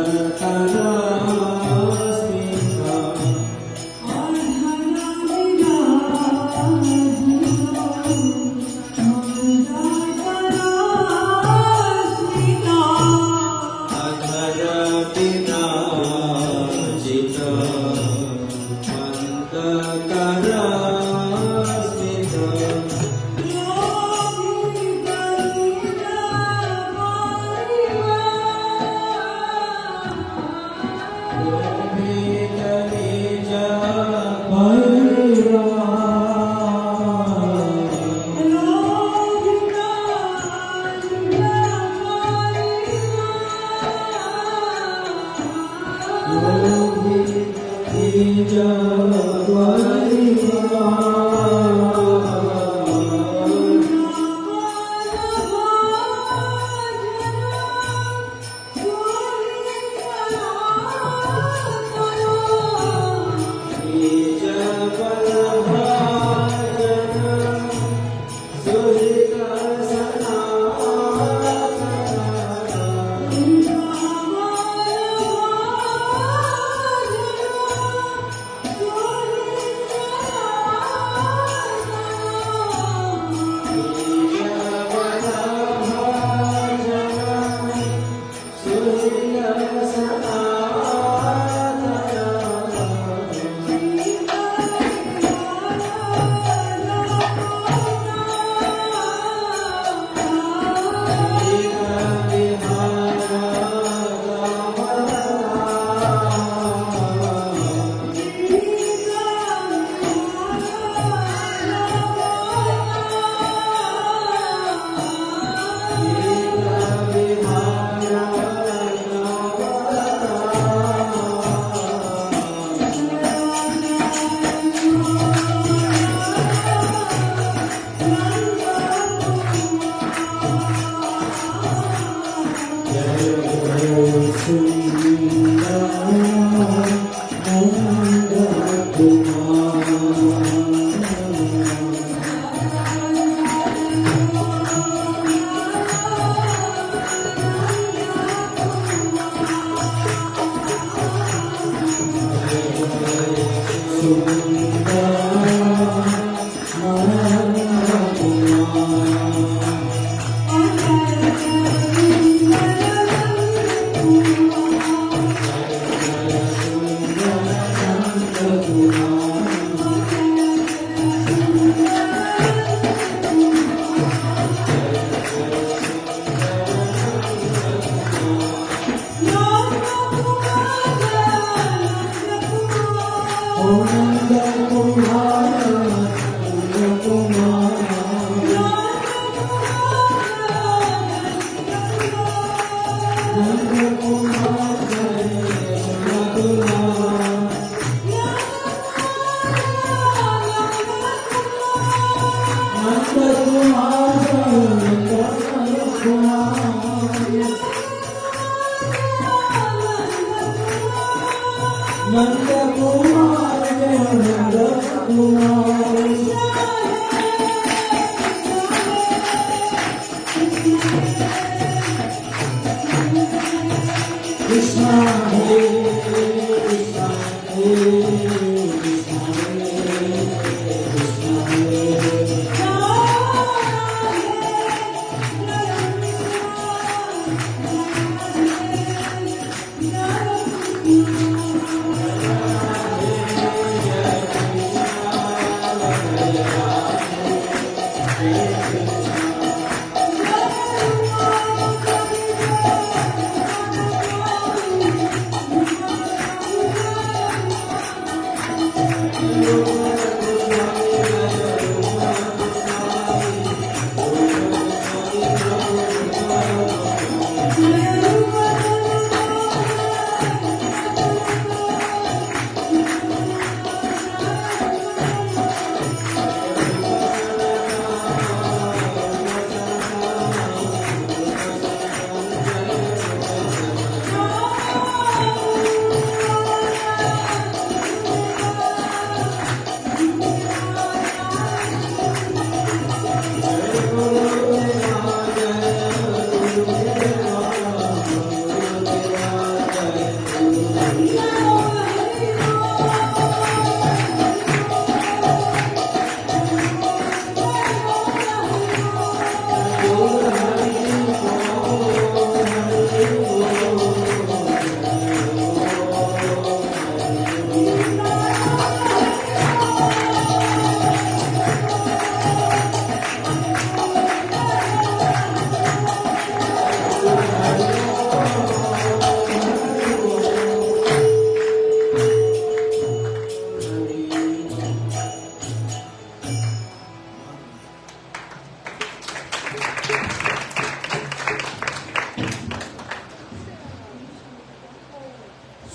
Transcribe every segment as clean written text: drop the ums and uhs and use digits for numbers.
Holland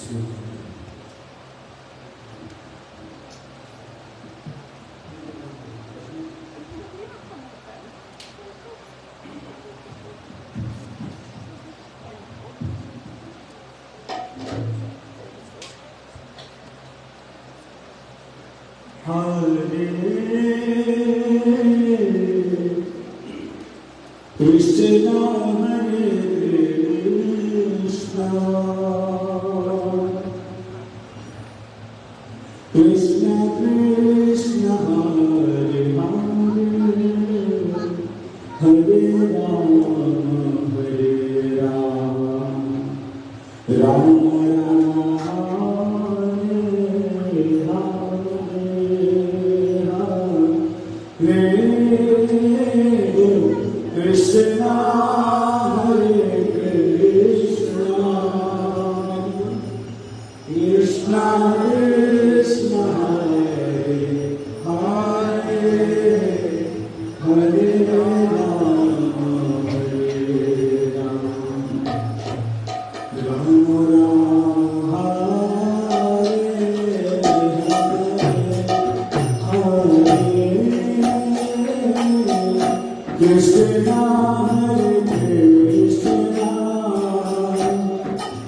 Krishna Hare Krishna Krishna Krishna Hare Hare Hare Rama Hare Rama Rama Rama Hare Hare Krishna Hare Krishna Krishna Krishna Hare Hare Hare Rama Hare Rama Rama Rama Krishna Hare Krishna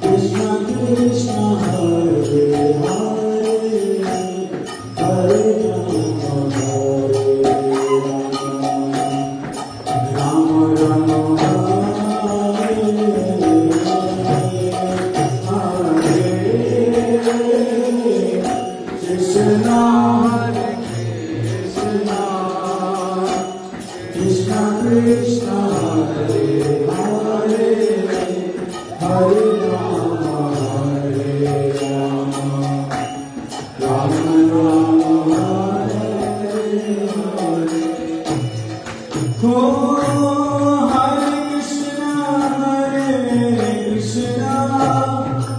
Krishna Krishna Hare Hare Hare Rama Rama Rama Krishna Hare Krishna Krishna Krishna Hare Hare Hare Rama Rama Rama Hare Hare Ho Hare Krishna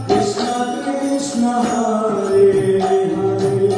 Krishna Krishna Hare Hare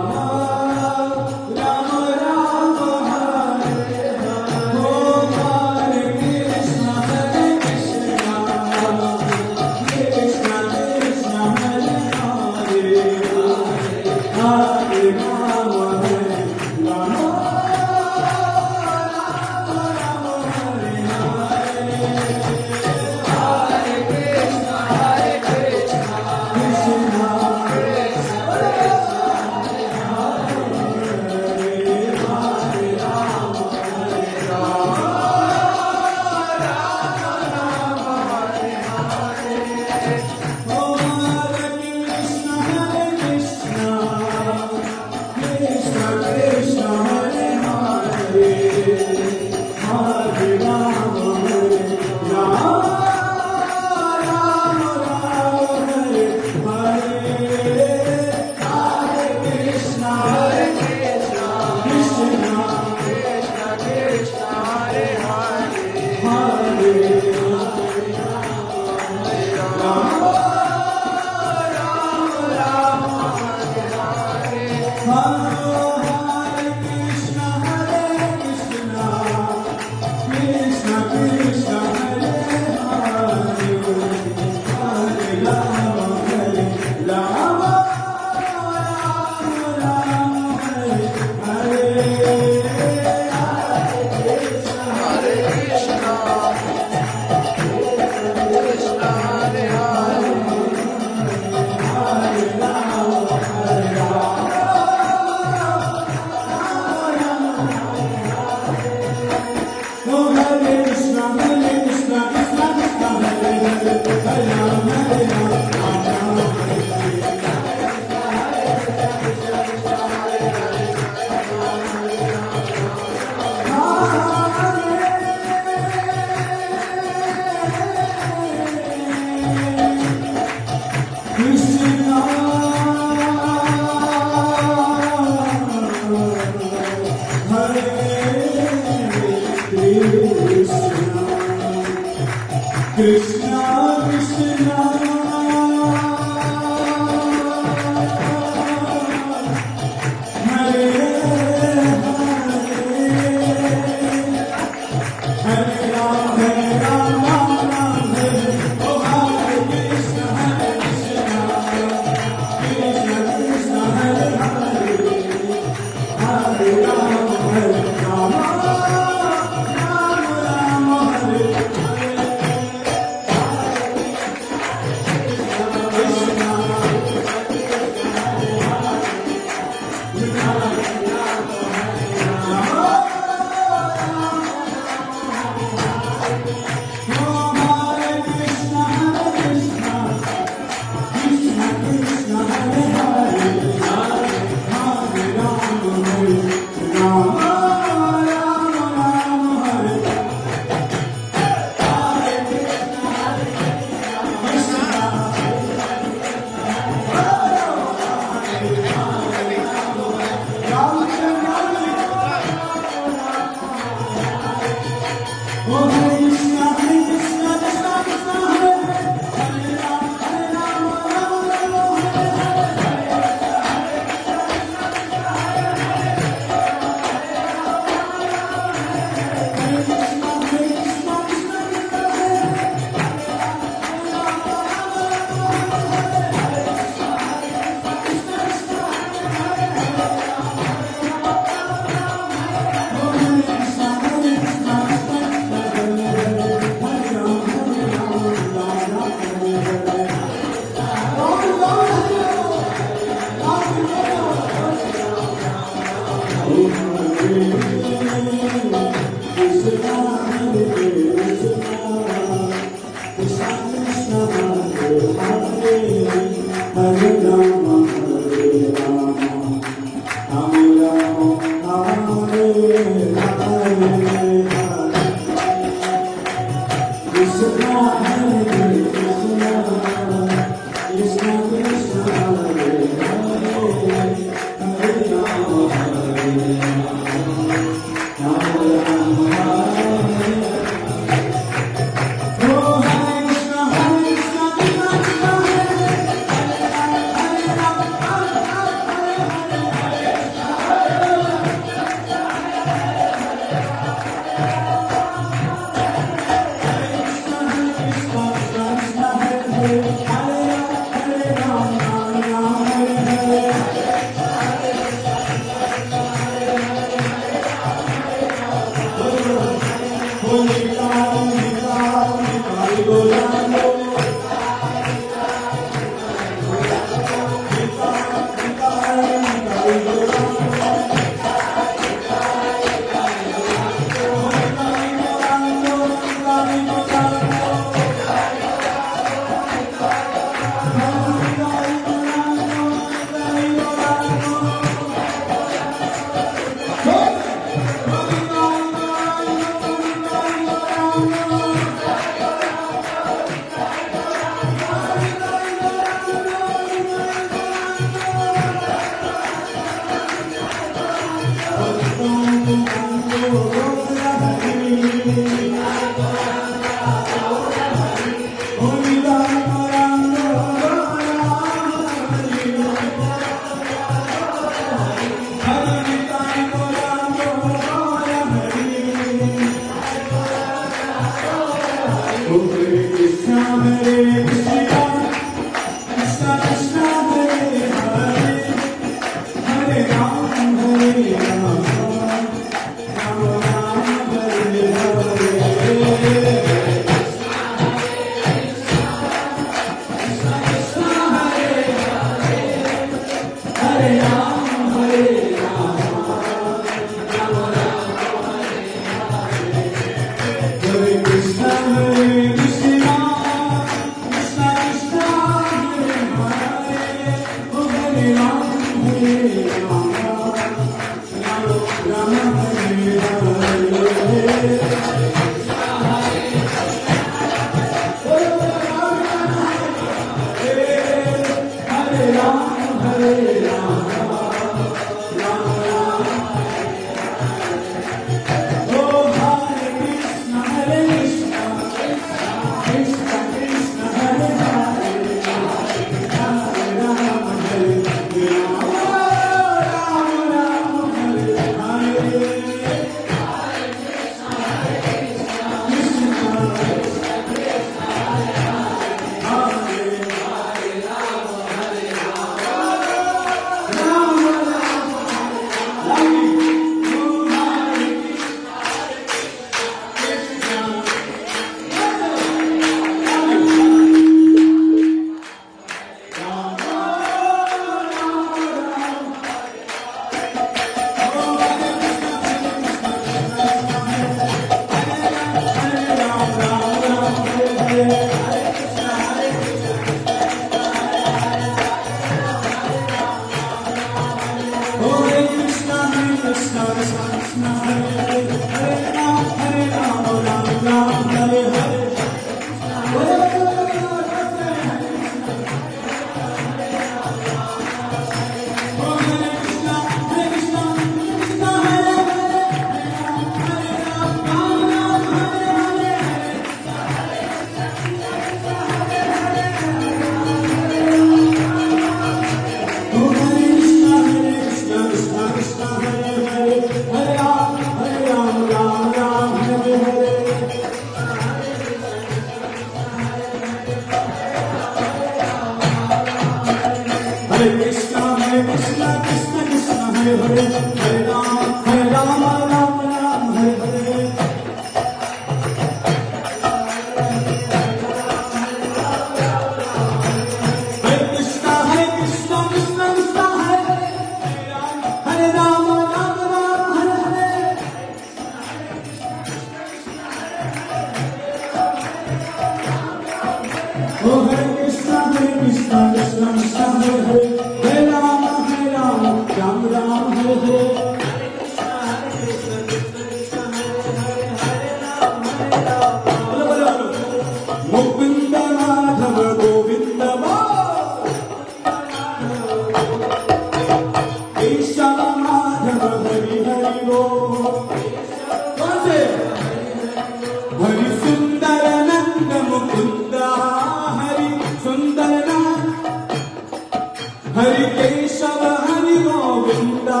Hare Keshava Hare Govinda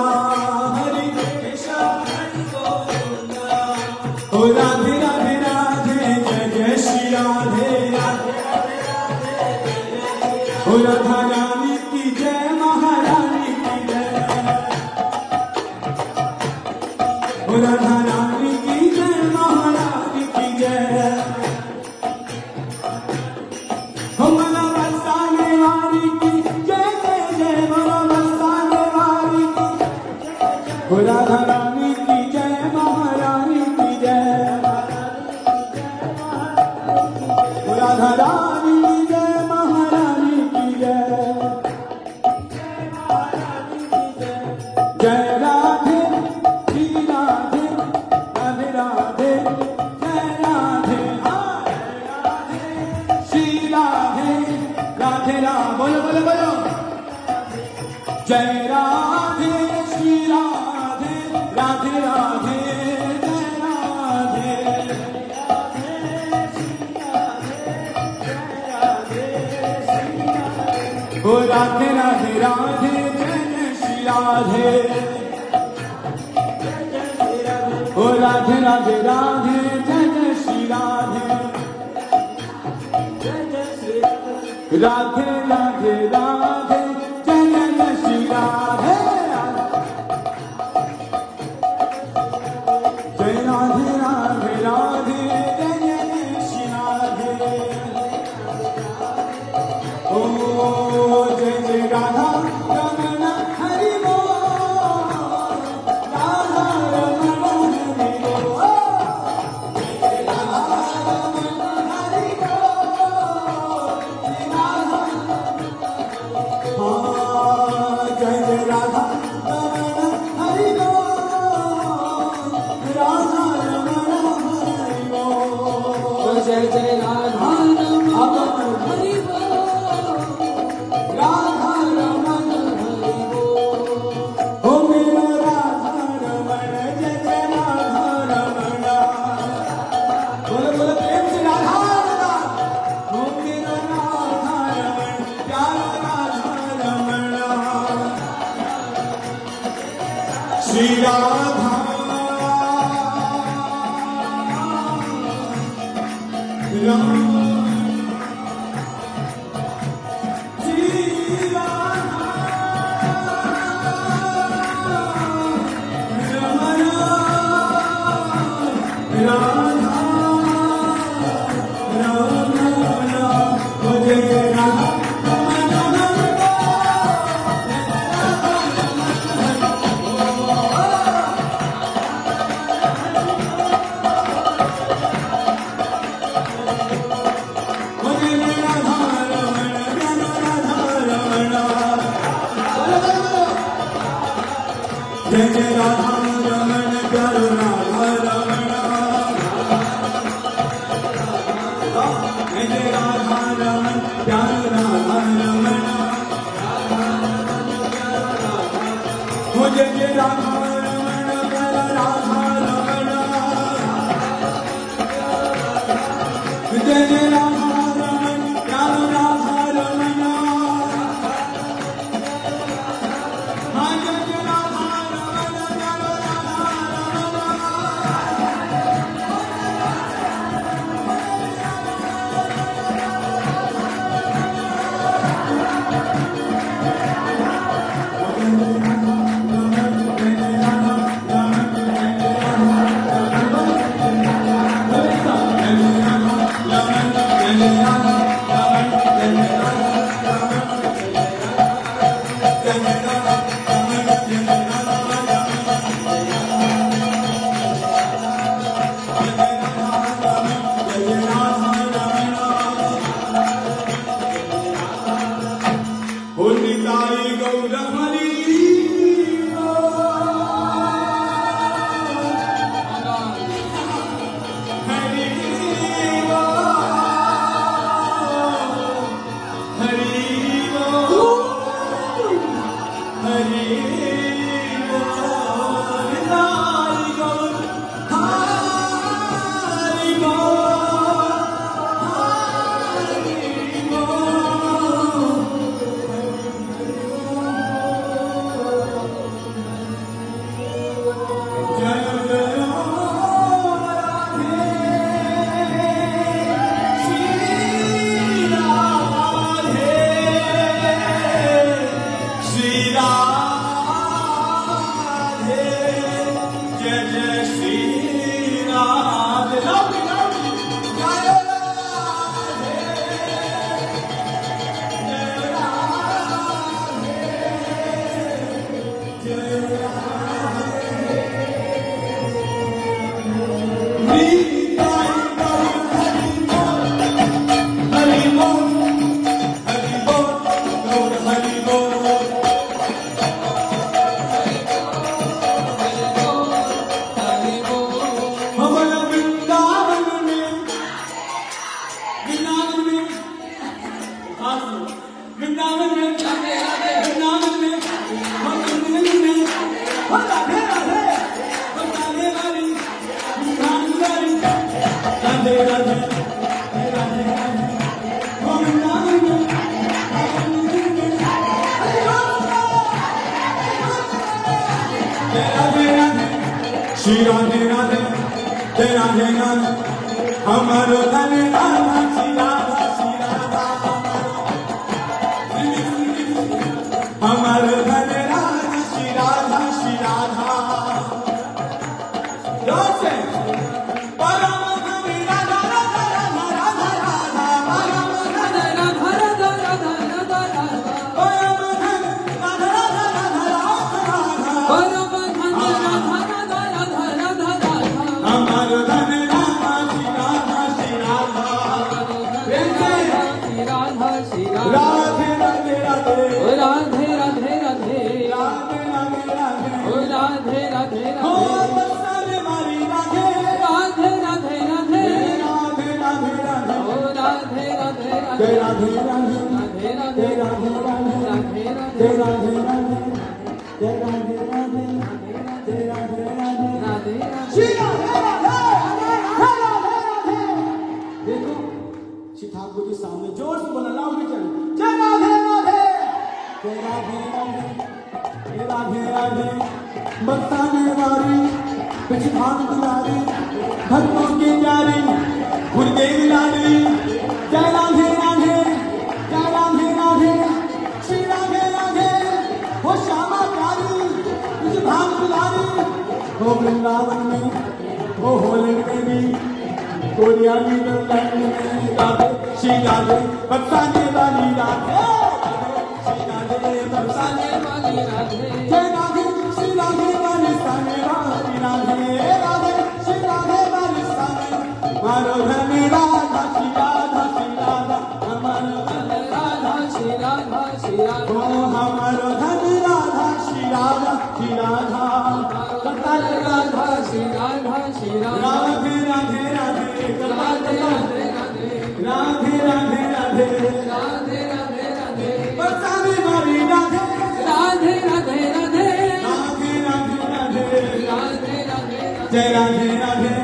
Hare Keshava Hare Govinda Oh Radhe Radhe Radhe Jai Jai Shri Radhe Radhe Radhe Radhe Oh Radha Rani Ki Jai Maharani Ki Jai Oh Radha Rani Ki Jai Maharani Ki Jai Oh Mala Vasane Wari Ki Radha Rani ki jai Maharani ki jai Radha Rani ki jai Maharani ki jai Jai Radhe Shri Radhe Radhe Radhe Jai Radhe Shri Radhe Radhe Radhe Bolo bolo bolo Jai Radhe Shri Radhe Radhe Radhe Jai Radhe Oh Radhe Radhe Radhe Jai Shri Radhe Oh Radhe Radhe Radhe Jai Shri Radhe Radhe Radhe Radhe Jai Shri Radhe Jai Radhe Radhe Radhe Jai Shri Radhe Oh Jai Jai Radha Ramana Hari Bol Radha Ramana Hari Bol Jai Radha Ramana Hari Bol Jai Jai Radha Ramana Hari Bol Radha Ramana Hari Bol Jai Jai Radha Ramana Hari Bol Radha Ramana Hari Bol Oh Mera Radha Ramana Jai Jai Radha Ramana Bolo bolo prem se Radha Ramana Oh Mera Radha Ramana Pyara Radha Ramana Shri Radha Jai Jai Radha Ramana Pyaro Radha Ramana Jai Jai Radha Ramana Pyaro Radha Ramana Oh Jai Jai Radha Ramana Pyaro Radha Ramana Jai Jai Radha Ramana Pyaro Radha Ramana Jai Radhe Radhe बताने वाली रानी राधे राधे राधे राधे गोविंदा राधे राधे श्री राधे राधे राधे राधे हमारो धन राधा श्री राधा हमारो धन राधा श्री राधा जोर से परम धन राधा राधा राधा राधा राधा परम धन राधा राधा राधा राधा राधा परम धन राधा राधा राधा राधा राधा परम धन राधा राधा राधा राधा राधा हमारो धन राधा श्री राधा राधे राधे राधे राधे राधे राधे राधे राधे राधे हो बरसाने वाली राधे राधे राधे राधे राधे राधे राधे हो राधे राधे राधे राधे राधे राधे राधे राधे राधे राधे राधे राधे राधे श्री राधे राधे राधे देखो श्री ठाकुर के सामने जोर से बोला लाओ चल जय राधे राधे जय राधे राधे राधे राधे बरसाने वाली पिछभान दुलारी भक्तों की प्यारी गुरुदेव लाडली जय राधे राधे जय राधे राधे श्री राधे राधे हो श्यामा प्यारी पिछभान दुलारी हो वृंदावन में हो होलैंड में भी कोरिया में राधे श्री राधे बरसाने वाली राधे श्री राधे बरसाने वाली राधे जय राधे श्री राधे बरसाने वाली राधे राधे श्री राधे बरसाने मारो धन राधा श्री राधा हमारो धन राधा श्री राधा ओ हमारो धन राधा श्री राधा कतार राधा श्री राधा राधे राधे राधे राधे राधे राधे राधे राधे राधे राधे राधे बरसाने वाली राधे राधे राधे राधे राधे राधे राधे राधे राधे जय राधे राधे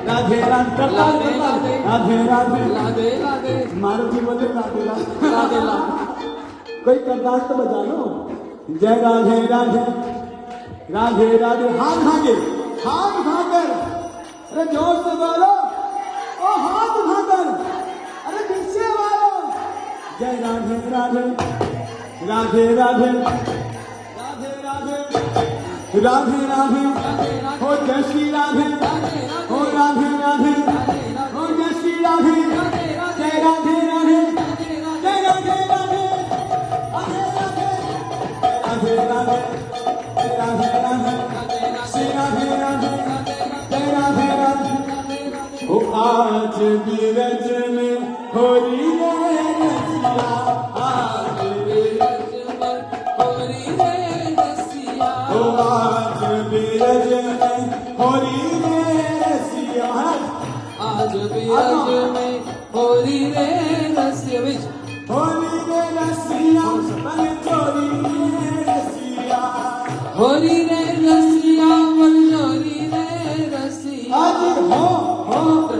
राधे राधे राधे राधे राधे राधे मारुति बोले राधे राधे कोई करदास तो बजा लो जय राधे राधे राधे राधे हाथ भागे अरे जोर से बोलो ओ हाथ भागर अरे पीछे वालो जय राधे राधे राधे राधे राधे राधे राधे हो जय श्री राधे हो राधे राधे हो जय श्री राधे जय राधे राधे जय राधे राधे राधे राधे राधे राधे श्री राधे राधे जय राधे राधे ओ आज बीरज में होरी रे रसिया आज बीरज में होरी रे रसिया ओ आज बीरज में होरी रे रसिया आज बीरज में होरी रे रसिया होरी रे रसिया मन चोरी रे रसिया होरी रे रसिया मन चोरी रे रसिया आज हो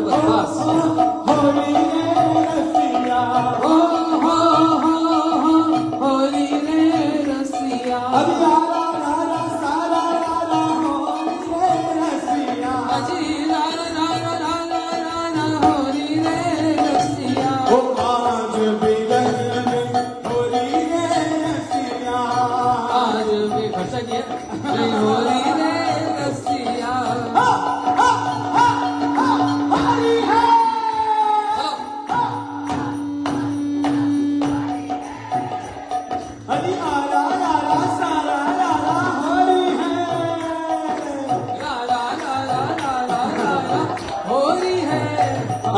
बस होरी रे रसिया हो होरी रे रसिया अभी सारा होरी रे रसिया अजी होरी रे रसिया ओ आज बीरज में होरी रे रसिया आज भी खर्चा किया होरी रे रसिया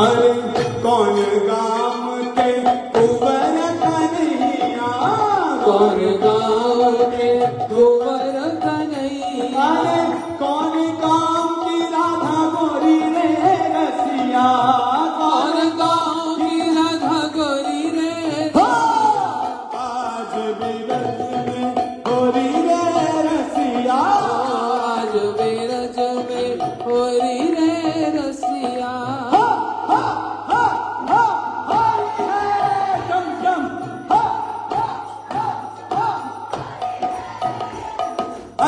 अरे कौन गाँव के कुंवर कन्हैया कौन गाँव के कुंवर कन्हैया अरे कौन गाँव की राधा गोरी रे रसिया कौन गाँव की राधा गोरी रे आज भी गोरी रे रसिया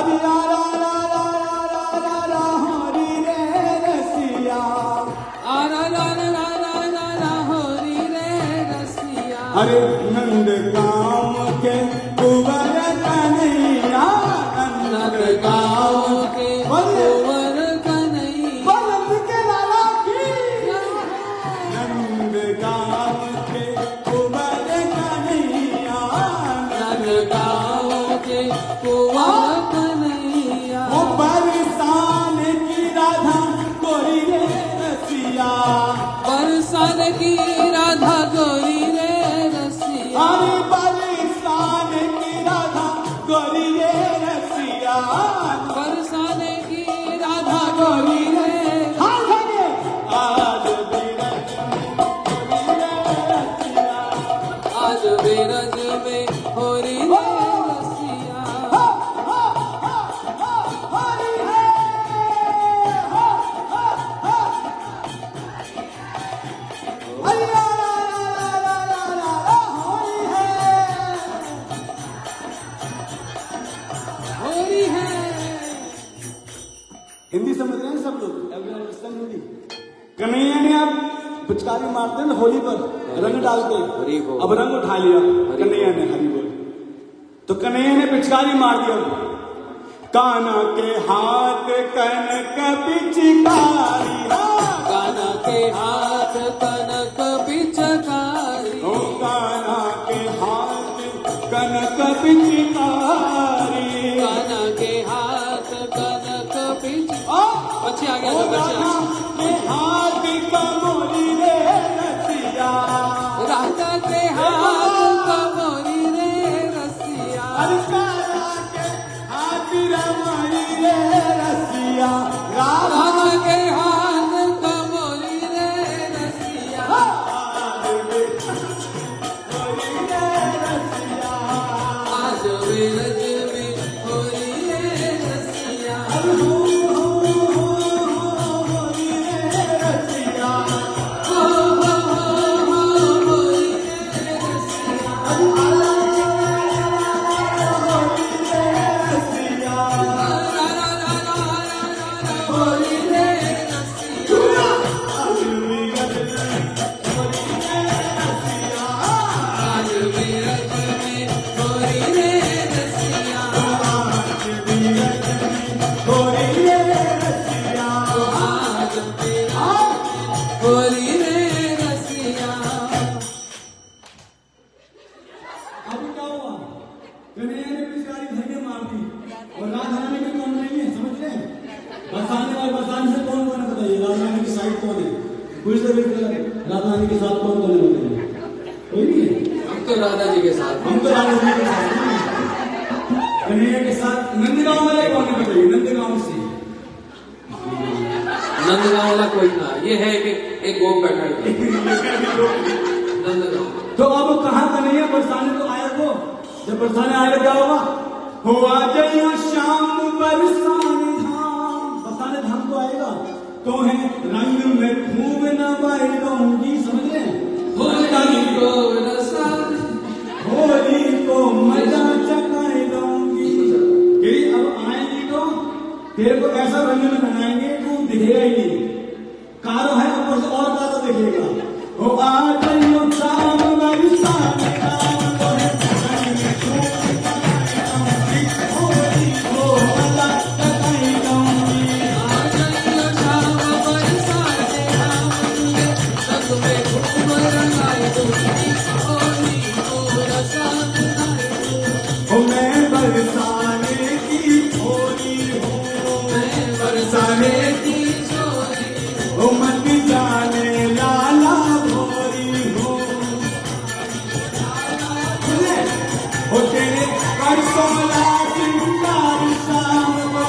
हरि रा रा रा रा रा रा रा हरि रे रसिया रा रा रा रा रा रा हरि रे रसिया। अरे नंद गाँव के कुंवर कन्हैया नंद गाँव के कुंवर कन्हैया बलद के लाला की नंद गाँव के कुंवर कन्हैया नंद गाँव के कुंवर कन्हैया। वो बरसान की राधा गोरी रे रसिया बरसान की राधा गोरी रे रसिया। अरे बरसान की राधा गोरी रे रसिया बरसान की राधा गोरी रे। हाँ लगे आज बिरज में गोरी रे रसिया। आज बिरज में होरी रे होरी है। हिंदी समझ रहे हैं सब लोग? हिंदी कन्हैया ने अब पिचकारी मारते हैं होली पर रंग डालते, अब रंग उठा लिया कन्हैया ने, हरी बोल। तो कन्हैया ने पिचकारी मार दिया, काना के हाथ कनक पिचकारी, काना के हाथ कनक पिचकारी। ओ काना के हाथ कनक पिचकारी, काना के हाथ कनक पिच। बच्चे आ गया तो बच्चे के हाथ कमोली रे रसिया, राधा के हाथ कमोरी रे रसिया। अरे काना के हाथ रमणी रे रसिया, राधा के हाथ कमोरी रे रसिया। आज बिरज में होरी रे रसिया। हो हो होरी रे रसिया। रा रा रा रा रा होरी रे रसिया। आज बिरज में होरी रे रसिया। आज बिरज होरी रे रसिया। अब क्या हुआ? कन्हैया ने पिचकारी धक्के मार दी और राधा रानी के कौन नहीं है, समझ रहे हैं? बरसाने और बरसाने से कौन कौन है बताइए? राधा रानी की साइड कौन है? पुलिस से राधा रानी के साथ कौन कौन है बताइए? कोई नहीं है। हम तो राधा जी के साथ। हम तो राधा जी के साथ हैं। कन्हैया के साथ नंदगांव वाले कौन है बताइए? नंदगांव से नंदगांव वाला कोई ना, ये है कि एक गोप बैठा है नंदगांव। तो अब कहाँ कन्हैया बरसाने तो आया वो, जब बरसाने आएगा क्या होगा? हो आ जाइयो शाम बरसाने धाम, बरसाने धाम को आएगा तो है रंग में खूब नवाई रहूंगी, समझ रहे हैं? होली को रसाल, होली को मजा चखाई रहूंगी कि अब आएंगी तो तेरे को ऐसा रंग में बनाएंगे तू दिखेगा ही नहीं, कारो है ऊपर से और कारो दिखेगा। हो आ जाइयो शाम बरसाने धाम को है रंग में खूब नवाई रहूंगी, होली को मजा चखाई रहूंगी। आज यो शाम बरसाने धाम में रंग में खूब रंगाई दूंगी। होली को रसाल बनाई दूंगी। हो मैं बरसाने की होली हूँ, मैं बरसाने की छोरी ओ मत जाने लाला भोरी हो, ओ तेरे परसोला सिंगार शाम को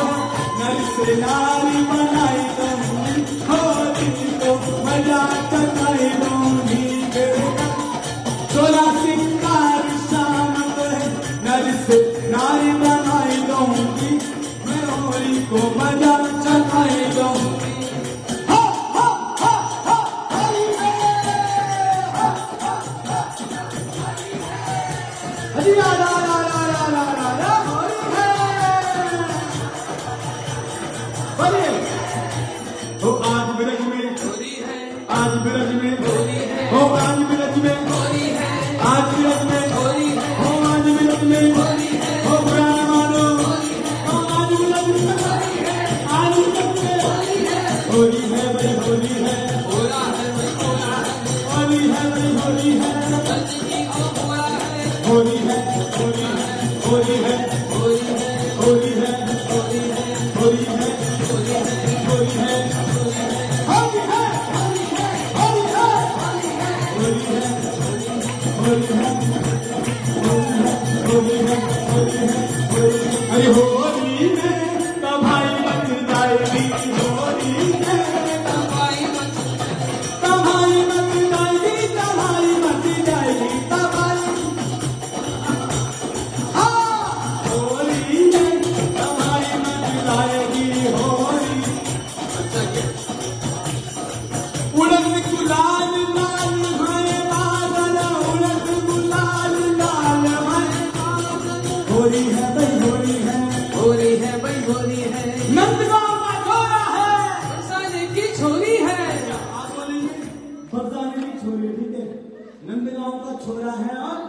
नर से नारी बनाई दूंगी, होली को मजा चखाई दूंगी। सोला सिंगार शाम को नर से नारी बनाई दूंगी, मैं होली को मजा चखाई दूंगी। हरि रा रा रा रा रा रा रा रा होली है। होली है होली है होली है होली है होली है होली है होली है होली है होली है होली है होली है होली है होली है होली है होली है अरे होली में तबाही मच जाएगी होली में तबाही मच तबाही मच जाएगी तबाही मच जाएगी तबाही हाँ होली में तबाही मच जाएगी होली अच्छा क्या उड़द गुलाल लाल भरे बादल उड़द गुलाल लाल भरे होली है भाई होली है होली है भाई होली है नंदगांव का छोरा है बरसाने की छोरी है आप बोलेंगे बरसाने की छोरी ठीक है नंदगांव का छोरा है और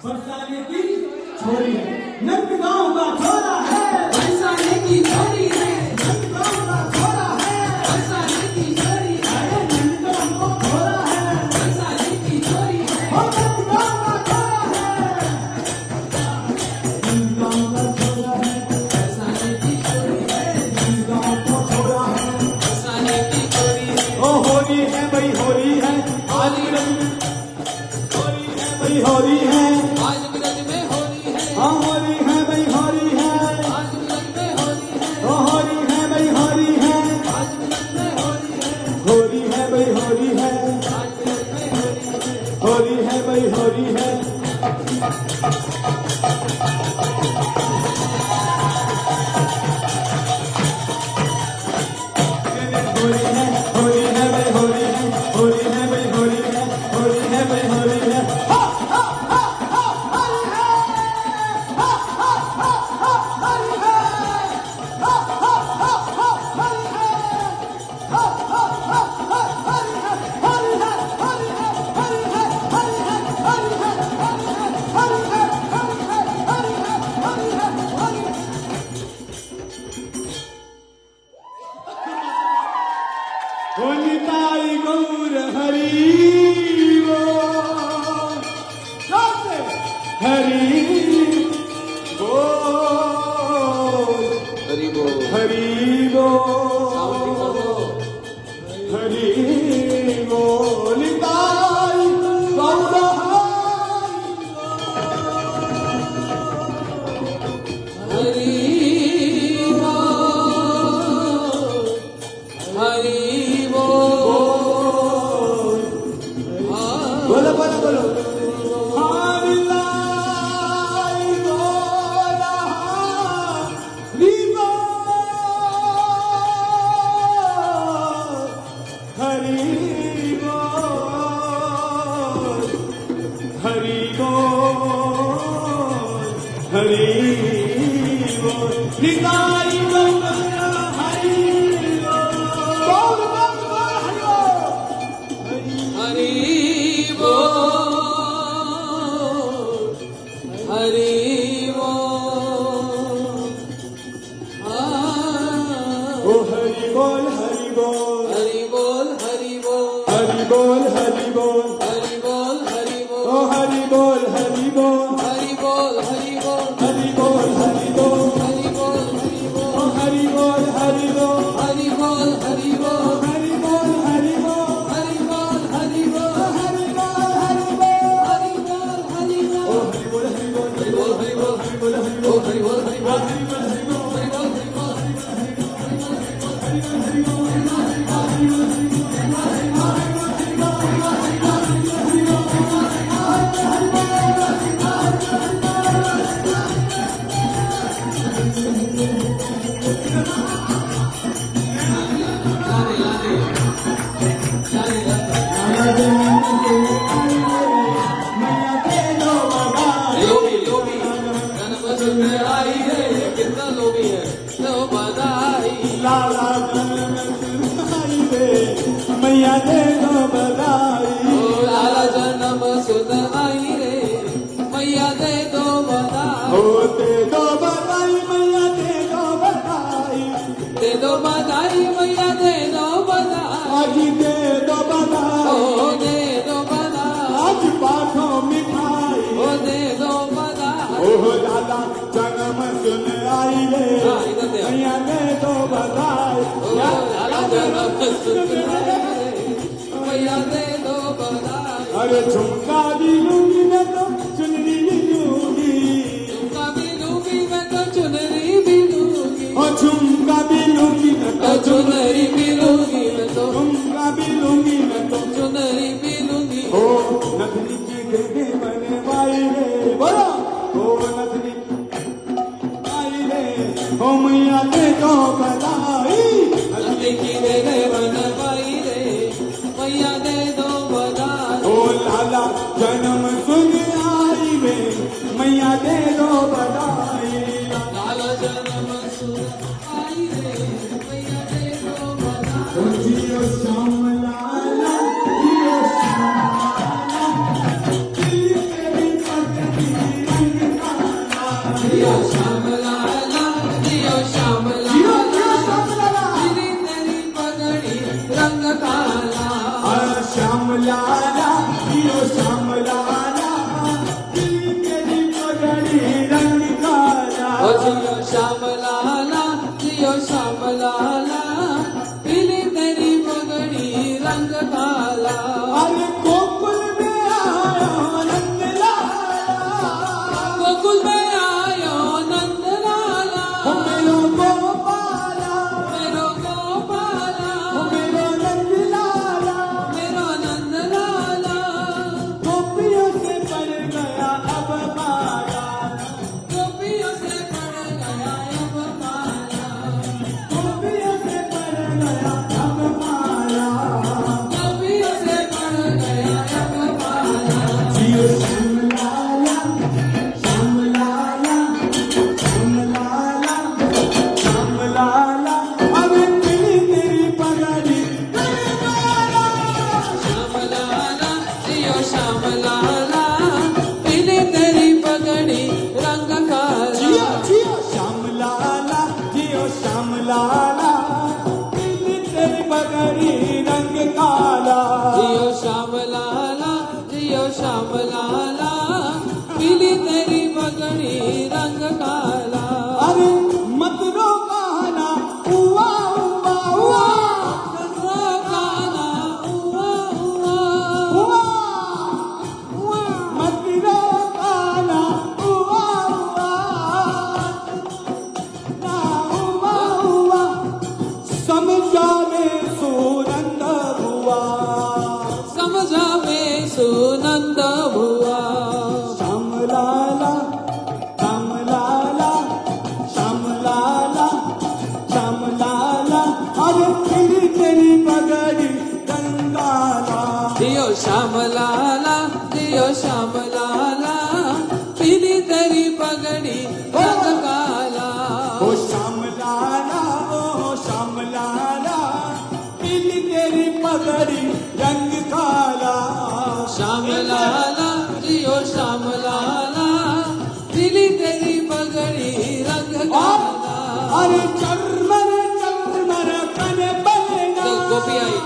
बरसाने की छोरी है नंदगांव का छोरा है बरसाने की छोरी है नंदगांव का छोरा है बरसाने की छोरी है अरे नंदगांव का छोरा है बरसाने की छोरी है और नंदगांव का छोरा है नंदगांव का छोरा है बरसाने की छोरी है नंदगांव का छोरा है बरसाने की छोरी है ओ होली है भाई होली है आज रंग होली है भाई होली है आज ब्रज में होली है हाँ होली है भाई होली है आज ब्रज में होली है ओ होली है भाई होली है आज ब्रज में होली है होली है भाई होली है आज ब्रज में होली है होली है भाई होली है होली है होली है भाई होली है होली है भाई होली है होली है भाई होली है हा हा हा हा होली है हा हा हा हा होली है हा हा हा हा होली है हा हा हा हा होली है होली है होली है होली है होली है होली है होली है होली है होली है होली है होली है होली है होली ताई गौर हरि बोल गाते हरि बोल हरि बोल हरि साउंड कर बोल दो हरि बोल ताई गौर हरि बोल हरि बोल बोलो बोलो बोलो हरि लाई बोला हरि बोल हरि बोल हरि बोल हरि बोल निताई गौर हरि बोल बोल बोल हरि बोल हरि बोल ओ हरि बोल हरि बोल हरि बोल हरि बोल हरि बोल हरि बोल हरि बोल हरि ओ बोल हरि बोल हरि बोल हरि बोल हरि बोल हरि बोल हरि बोल हरि बोल हरि ओ बोल हरि बोल हरि बोल हरि बोल हरि बोल हरि बोल हरि बोल हरि बोल हरि बोल हरि बोल हरि बोल हरि बोल हरि ओ बोल हरि बोल हरि बोल हरि बोल हरि बोल हरि बोल हरि ओ बोल हरि बोल हरि बोल हरि बोल हरि बोल हरि बोल हरि बोल लोभी लोभी जन्म सुन आई है कितना लोभी है तो बधाई लाला जन्म सुनाई दे मैया दे दो बधाई ओ लाला जन्म सुन आई रे मैया दे दो बधाई हो दे दो बधाई मैया दे दो बधाई दे दो बधाई मैया दे दो बधाई आज दे दो बधाई ओ दे दो बधाई आज पाठो मिठाई ओ दे दो बधाई ओह लाला जन्म सुन आई रे मैया दे दो बधाई लाला जन्म सुन आई रे मैया दे दो बधाई अरे झुमका भी लूंगी मैं तो चुनरी भी लूंगी झुमका भी लूंगी मैं तो चुनरी भी लूंगी और झुमका भी लूंगी मैं तो चुनरी भी लूंगी मैं तो झुमका भी लूंगी मैं तो चुनरी भी लूंगी ओ नथनी की देवी बने भाई रे बोलो ओ नथनी आई रे ओ मैया दे दो बधाई नथनी की दे बनवाई रे मैया दे दो बधाई ओ लाला जन्म सुन आई रे मैया दे दो बधाई लाला जन्म सुन आई रे मैया दे दो बधाई ओ जियो श्याम लाला जियो श्याम जियो श्याम लाला जियो श्याम लाला तेरी तेरी पगड़ी रंग काला श्याम लाला जियो श्याम लाला तेरी पगड़ी रंग काला ओ जियो श्याम लाला जियो श्याम लाला पीली तेरी पगड़ी रंग काला अरे गोकुल में आया नंद लाला गोकुल में आयो नंद लाला मेरो गोपाला मेरो गोपाला मेरो नंद लाला मेरो नंद लाला गोपियों से पड़ गया अब माला गोपियों से पड़ गया अब माला गोपियों से पड़ गया अब माला गोपियों से पड़ गया अब माला जियो श्याम लाला श्याम लाला श्याम लाला श्याम लाला अरे तेरी पगड़ी रंग काला श्याम लाला जियो श्याम लाला पीली तेरी पगड़ी रंग काला जियो जियो श्याम लाला जियो श्याम लाला पीली तेरी पगड़ी रंग काला जियो श्याम लाला जियो श्याम लाला पीली तेरी पगड़ी रंग काला अरे मत रो कहना हुआ हुआ हुआ रो गाना हुआ हुआ हुआ हुआ मत रो कहना हुआ हुआ ना हुआ हुआ समझा में सुनंद हुआ समझा में सुनंद हुआ श्याम लाला श्याम लाला श्याम लाला श्याम लाला अरे तेरी पगड़ी गंगाला जियो श्याम लाला जियो श्याम लाला पीली तेरी पगड़ी रंग काला ओ श्याम लाला ओ श्याम लाला पीली तेरी पगड़ी रंग काला श्याम लाला जियो श्याम लाला पीली तेरी पगड़ी रंग काला अरे चरमर कने बलना गोपी आई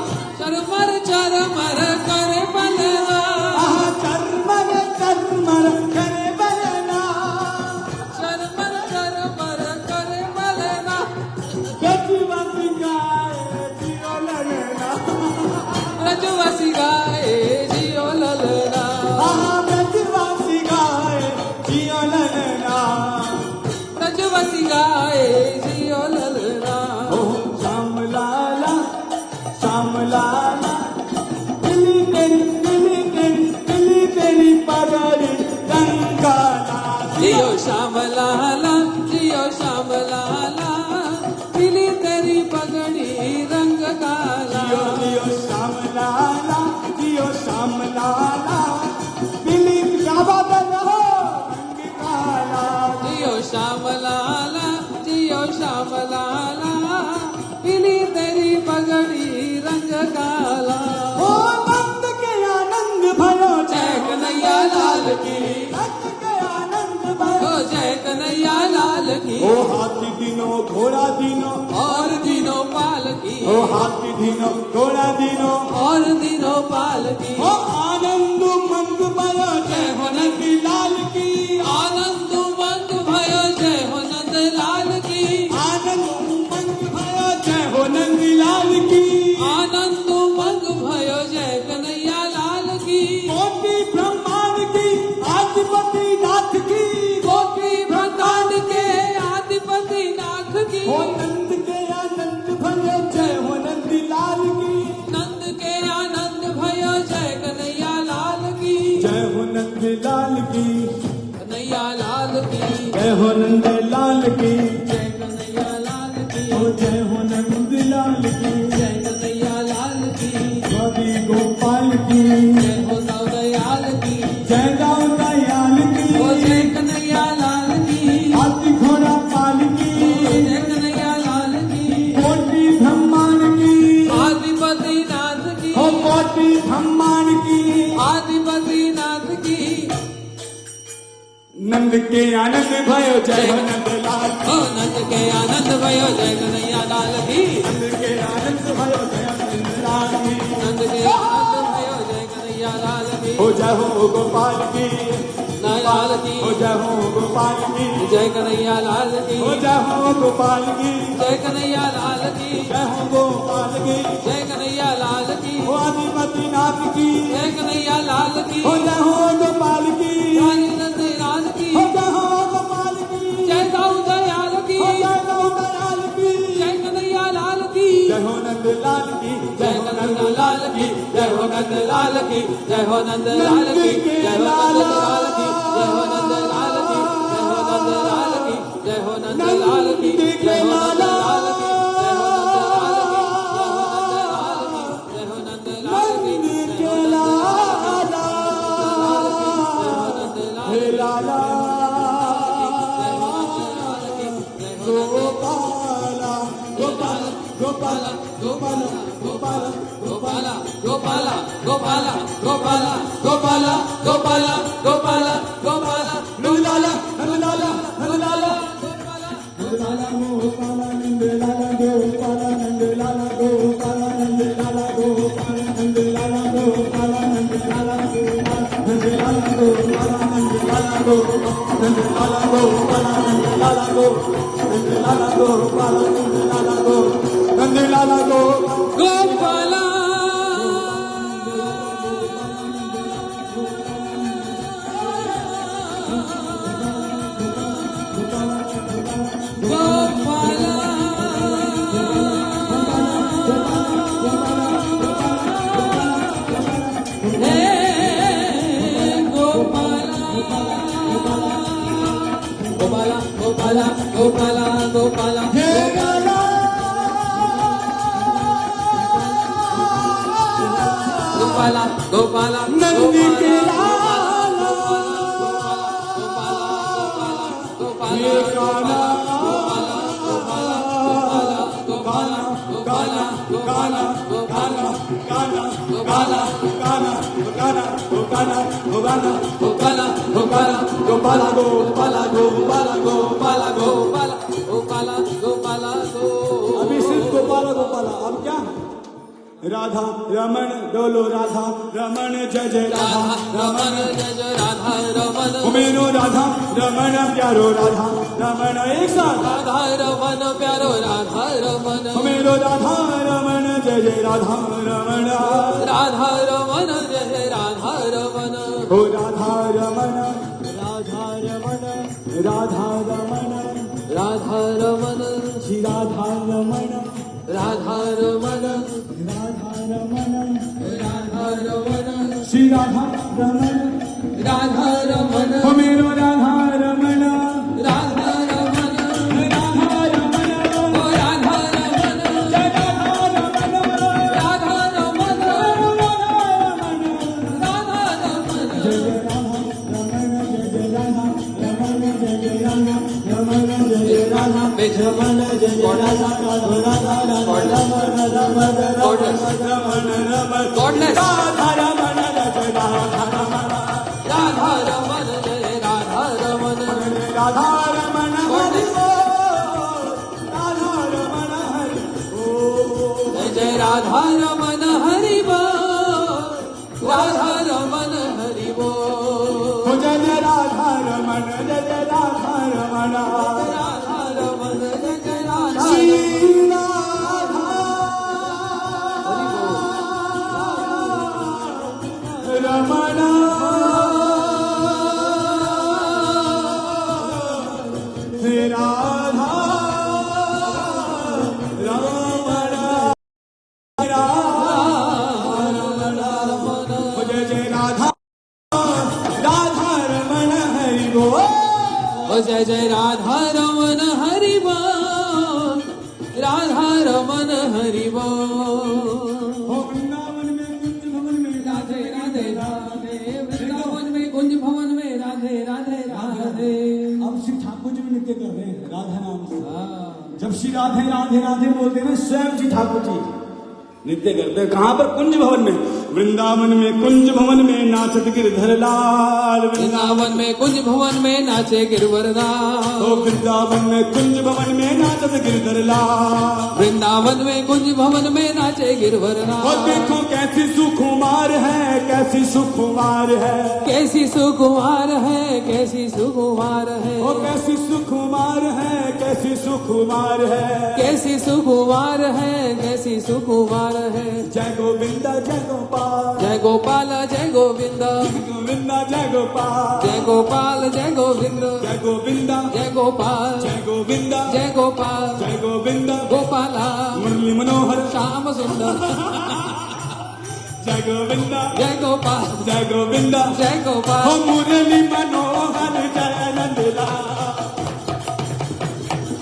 चरमर चरमर करे बलना चरमर कने बलना चरमर चरमर करे बलना गजवती गाए जियो ललना रजवासी गाए जियो ललना गजवासी गाए जियो ललना रजवासी गाए जियो ललना ओ श्याम लाला श्याम लाला पीली तेरी पगड़ी रंग काला जियो श्याम लाला जियो श्याम लाला पीली तेरी पगड़ी रंग काला जियो जियो श्याम लाला जियो श्याम लाला पीली क्या बात रहो रंग काला जियो श्याम लाला जियो श्याम लाला पीली तेरी पगड़ी रंग काला ओ नंद के आनंद भयो जय कन्हैया लाल की नंद के आनंद भयो ओ जय कन्हैया लाल की ओ हाथी दिनो घोड़ा दिनो और दिनों पाल की ओ हाथी दिनो घोड़ा दिनो और दिनों पाल की ओ आनंद मंद भयो जय हो नंदी लाल की आनंद हो नंद के आनंद भयो जय हो नंदलाल की नंद के आनंद भयो जय कन्हैया लाल की जय हो नंदलाल की कन्हैया लाल की जय हो नंदलाल की जय कन्हैया लाल की हो जय हो नंदलाल की जय कन्हैया लाल की गोपी गोपाल की जय हो दयाल की जय दाऊ दयाल की ओ जय कन्हैया लाल की हाथी घोड़ा पाल की जय कन्हैया लाल की कोटि ब्रह्मांड की आदिपति नाथ की हो कोटि ब्रह्मांड की आदिपति नाथ की नंद के आनंद भयो जय हो नंदलाल की ओ नंद के आनंद भयो जय कन्हैया लाल की नंद के आनंद भयो जय हो नंदलाल की नंद के आनंद भयो जय कन्हैया लाल की हो जय हो गोपाल की लाल की हो जय हो गोपाल की जय कन्हैया लाल की हो जय हो गोपाल की जय कन्हैया लाल की जय हो गोपाल की जय कन्हैया लाल की हो आदिपति नाथ की जय कन्हैया लाल की हो जय हो गोपाल की आनंद लाल की हो जय हो गोपाल की जय दाऊ दयाल की हो जय हो दयाल की जय कन्हैया लाल की जय हो नंदलाल की जय हो नंद लाल की जय हो नंद लाल की जय हो नंद लाल की जय हो नंद लाल की जय हो नंद लाल की जय हो नंद लाल की जय हो नंद लाल की जय हो नंद लाल की जय हो नंद लाल की जय हो नंद हे लाला गोपाला गोपाला गोपाला गोपाला गोपाला गोपाला गोपाला गोपाला गोपाला गोपाला गोपाला गोपाला गोपाला नंदलाला नंदलाला नंदलाला नंदलाला गोपाला नंदलाला गोपाला नंदलाला गोपाला नंदलाला गोपाला नंदलाला गोपाला नंदलाला गोपाला नंदलाला गोपाला नंदलाला गोपाला नंदलाला गोपाला नंदलाला गोपाला नंदलाला गोपाला नंदलाला गोपाला गोपाला गोपाला गोपाला गोपाला गोपाला नंदी के लाला गोपाला गोपाला गोपाला गोपाला गोपाला गोपाला गाना गाना गाना गाना गाना गाना गोपाला गोपाला गोपाला गोपाला गोपाला गोपाला गोपाला गोपाला गोपाला गो अभी सिर्फ गोपाला गोपाला अब क्या राधा रमन डोलो राधा रमन जय जय राधा रमन जय जय राधा रमन मेरो राधा रमन प्यारो राधा रमन एक साथ राधा रमन प्यारो राधा रमन मेरो राधा रमन जय जय राधा रमन राधा रमन जय जय राधा रमन हो राधा रमन राधा रमन राधा रमन राधा रमन श्री राधा रमन राधा रमन राधा रमन राधा रमन श्री राधा रमन राधा रमन हो मेरो राधा रमन राधा रमन राधा रमन ओ राधा रमन जय राधा रमन राधा रमन राधा रमन राधा रमन जय राधा रमन जय राधा रमन जय राधा रमन जय राधा रमन जय राधा राधा राधा रमन Godless. राधा रमन जय राधा रमन राधा रमन जय राधा रमन राधा रमन हरि बोल राधा रमन हरि बोल जय जय राधा रमन हरि बोल राधा रमन हरि बोल जय जय राधा रमन जय जय राधा रमन राधा रमन जय जय राधा श्री राधा रमन राधा ओ जय जय राधा रमन हरि बोल, राधा रमन हरि बोल। ओ वृंदावन में कुंज भवन में राधे राधे राधे, वृंदावन में कुंज भवन में राधे राधे राधे। अब श्री ठाकुर जी भी नृत्य कर रहे हैं राधा नाम से। जब श्री राधे राधे राधे बोलते हैं स्वयं श्री ठाकुर जी नृत्य करते हैं। कहाँ पर? कुंज भवन में। वृंदावन में कुंज भवन में नाचत गिरधर लाल। वृंदावन में कुंज भवन में नाचे गिरवर लाल। ओ वृंदावन में कुंज भवन में नाचत गिरधर लाल। वृंदावन में कुंज भवन में नाचे गिरवर लाल। और देखो कैसी सुकुमार है, कैसी सुकुमार है, कैसी सुकुमार है, कैसी सुकुमार है। ओ कैसी सुकुमार है, कैसी सुकुमार है, कैसी सुकुमार है, कैसी सुकुमार है। जय गोविंदा जय गोपाल, जय गोपाल जय गोविंदा, गोविंदा जय गोपाल, जय गोपाल जय गोविंद, जय गोविंदा जय गोपाल, जय गोविंदा, जय गोपाल, जय गोविंदा, गोपाला मुरली मनोहर श्याम सुंदर। जय गोविंदा जय गोपाल, जय गोविंदा, जय गोपाल, हो मुरली मनोहर जय नंदलाल,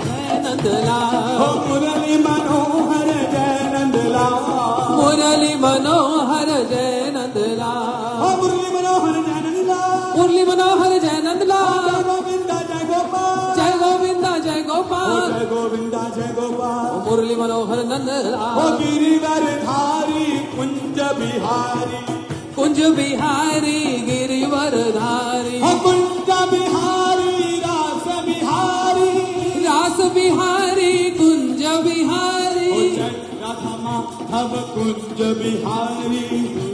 जय नंदलाल, हो मुरली मनोहर जय नंदलाल, मुरली मनोहर जय नंदलाल, हो मुरली मनोहर जय नंदलाल, मुरली मनोहर जय नंदलाल। जय गोविंदा जय गोपाल, जय गोविंदा जय गोपाल, जय गोविंदा जय गोपाल, मुरली मनोहर हो नंदलाल। गिरिवर धारी कुंज बिहारी, कुंज बिहारी गिरिवर धारी, हो कुंज बिहारी रास बिहारी, रास बिहारी कुंज बिहारी। हो जय राधा माधव कुंज बिहारी,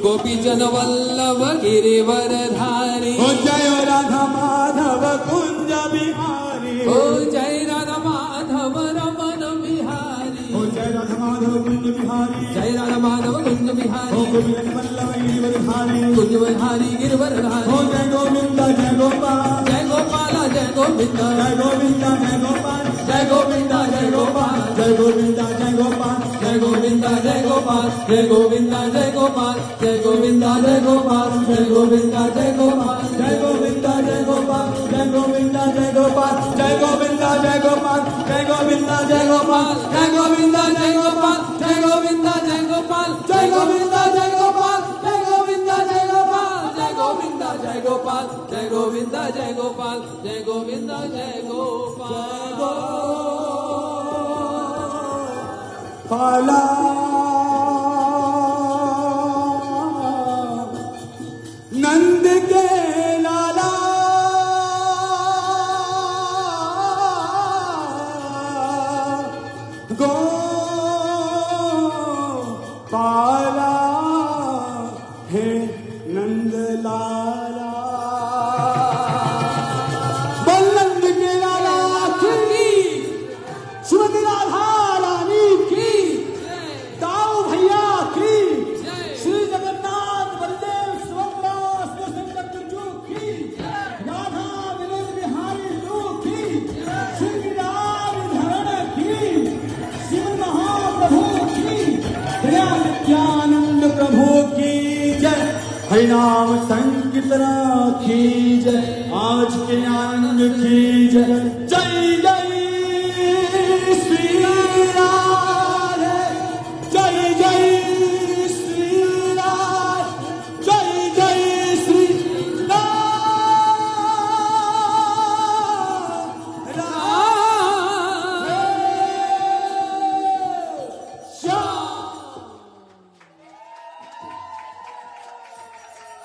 गोपी जन वल्लभ गिरिवर धारी। हो जय राधा माधव कुंज बिहारी, ओ जय राधा माधव रमन बिहारी, हो जय राधा माधव कुंज बिहारी, जय राधा माधव कुंज हो बिहारी, गोविंद वल्लभ गिरिवर धारी, कुंज बिहारी गिरिवर हो धारी। जय गोविंदा जय गोपाल, जय गोपाल जय गोविंदा, जय गोविंदा जय गोपाल, जय गोविंदा जय गोपाल, जय गोविंदा जय गोपाल, जय गोविंदा जय गोपाल, जय गोविंदा जय गोपाल, जय गोविंदा जय गोपाल, जय गोविंदा जय गोपाल, जय गोविंदा जय गोपाल, जय गोविंदा जय गोपाल, जय गोविंदा जय गोपाल, जय गोविंदा जय गोपाल, जय गोविंदा जय गोपाल, जय गोविंदा जय गोपाल, जय गोविंदा जय गोपाल, जय गोविंदा जय गोपाल, जय गोविंदा जय गोपाल, जय गोविंदा जय गोपाल, जय गोविंदा जय गोपाल। पाला नंद के लाला, गो पाला हे नंद लाला, बोल नंद के लाला की, श्रीमती राधा रानी की, दाऊ भैया की, श्री जगन्नाथ बलदेव सुभद्रा सुदर्शन चक्र की, राधा विनोद बिहारी लू की, श्री धरण की, शिव महाप्रभु की, दया नित्यानंद प्रभु की जय, हरिनाम संकीर्तना की जय, आज के आनंद की जय, जय जय श्री राधे, जय जय श्री राधे, जय जय श्री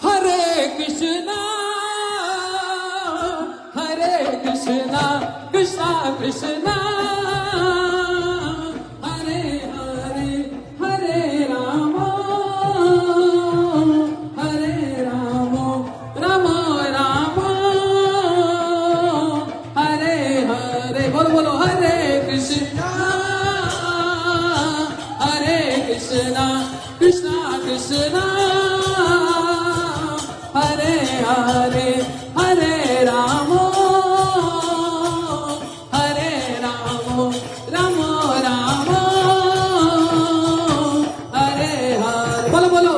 हरे कृष्णा कृष्णा कृष्णा कृष्णा हरे हरे, हरे राम राम राम हरे हरे। बोलो बोलो हरे कृष्णा कृष्णा कृष्णा हरे हरे, हरे राम राम राम हरे हरे। बोलो बोलो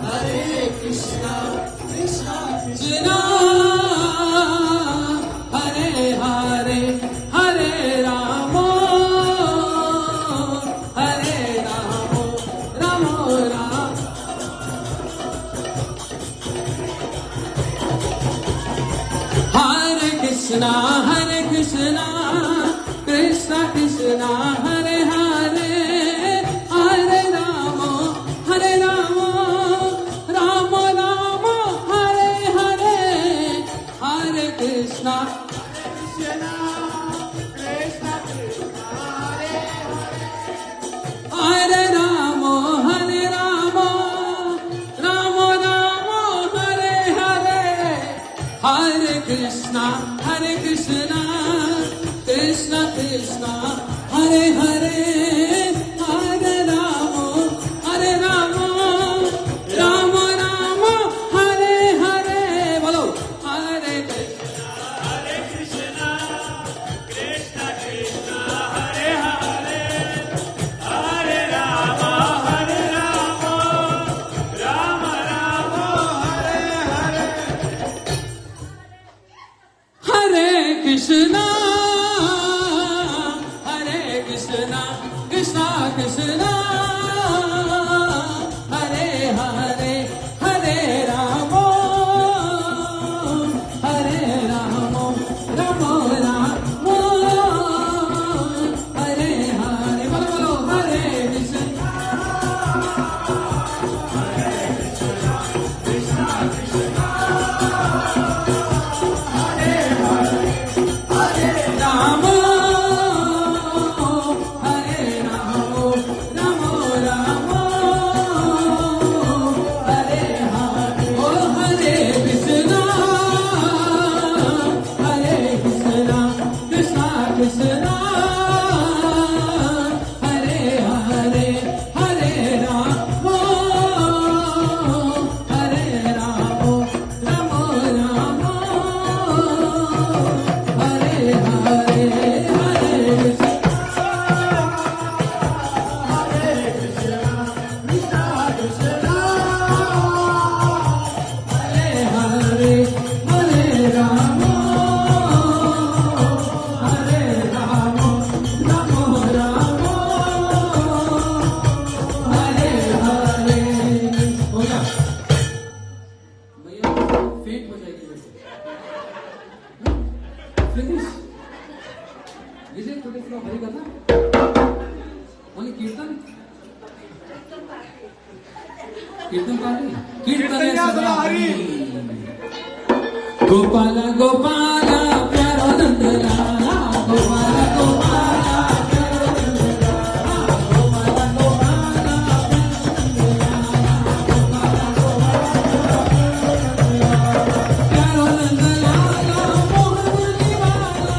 हरे कृष्णा कृष्णा कृष्णा हरे हरे हरे राम राम राम हरे कृष्णा कृष्णा कृष्णा हरे हरे हरे राम राम राम हरे हरे हरे कृष्णा कृष्णा कृष्णा हरे हरे राम राम राम हरे हरे हरे कृष्णा कृष्णा कृष्णा हरे हरे हरे राम राम राम हरे हरे बोलो हरे कृष्णा कृष्णा कृष्णा हरे हरे हरे राम राम राम हरे हरे हरे कृष्णा कृष्णा कृष्णा हरे हरे हरे राम राम राम हरे हरे बोलो बोलो हरे कृष्णा कृष्णा कृष्णा हरे हरे हरे राम कृष्णा हरे हरे हरे राम राम हरे हरे हरे कृष्णा कृष्णा हरे हरे हरे राम गोपाल गोपाल प्यारो नंद लाला गोपाल गोपाल प्यारो नंद लाला मोहन दीवाना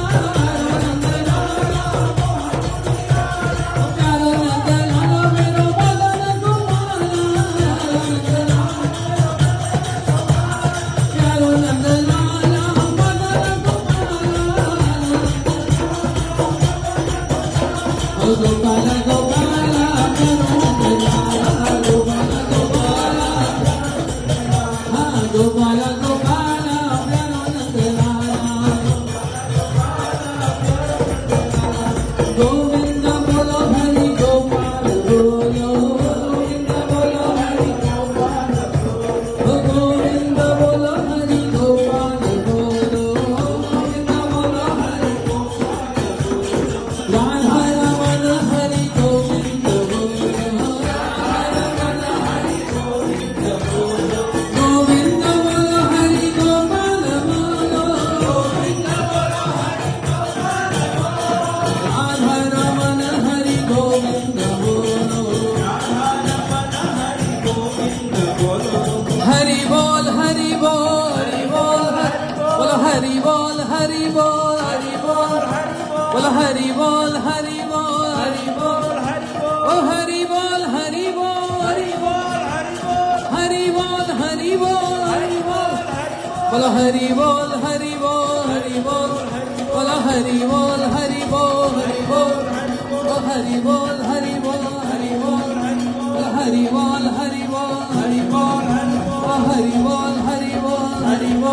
प्यारो नंद लाला मेरो मदन गोपाल प्यारो नंद लाला मदन गोपाल गोपाल प्यारो नंद लाला गोपाल गोपाल गोपाल गोपाल प्यारो नंद लाला गोविंद बोलो हरि गोपाल बोलो गोविंद बोलो हरि गोपाल गोविंद बोलो हरि गोपाल बोलो गोविंद बोलो हरि राधा रमन हरि गोविंद बोलो राधा रमन हरि गोविंद बोलो गोविंद बोलो हरि गोपाल बोलो गोविंद बोलो हरि गोपाल राधा रमन हरि गोविंद बोलो हरि बोल हरि बोल बोलो हरि बोल हरि बोल बोलो हरि बोल हरि बोल ओ हरि बोल हरि बोल हरि बोल हरि बोल बोलो हरि बोल हरि बोल बोलो हरि बोल हरि बोल ओ हरि बोल हरि बोल बोलो हरि बोल हरि बोल ओ हरि बोल हरि बोल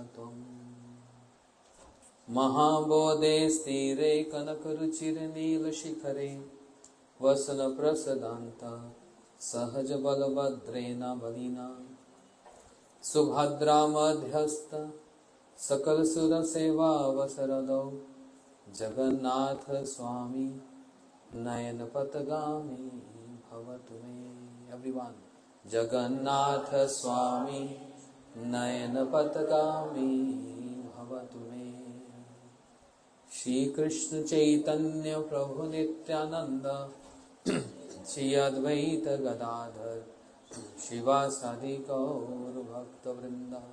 महाबोधे स्थिरे कनकरुचिरनीलशिखरे वसनप्रसदान्त सहज बलभद्रेण बलिना सुभद्रा मध्यस्थ सकलसुरसेवावसरदौ जगन्नाथ स्वामी नयनपथगामी भवतु मे. Everyone. जगन्नाथ स्वामी नयनपथगामी भवतु मे. श्री कृष्ण चैतन्य प्रभु नित्यानंद श्री अद्वैत गदाधर शिवासादि गौर भक्त वृंदा.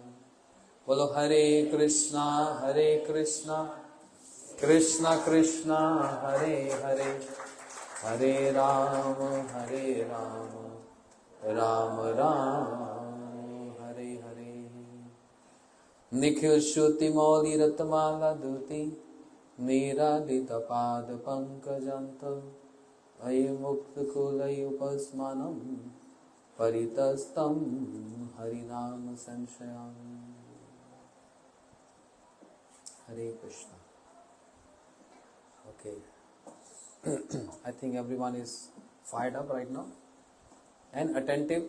बोलो हरे कृष्णा कृष्णा कृष्णा हरे हरे, हरे राम राम राम हरे हरे. निखिल श्रुति मौलि रतमाला दूती मेरा लित पाद पंकजंत अय मुक्त कुलय उपस्मानम परितस्तम हरिनाम संशयम. Hare Krishna. Okay. I think everyone is fired up right now and attentive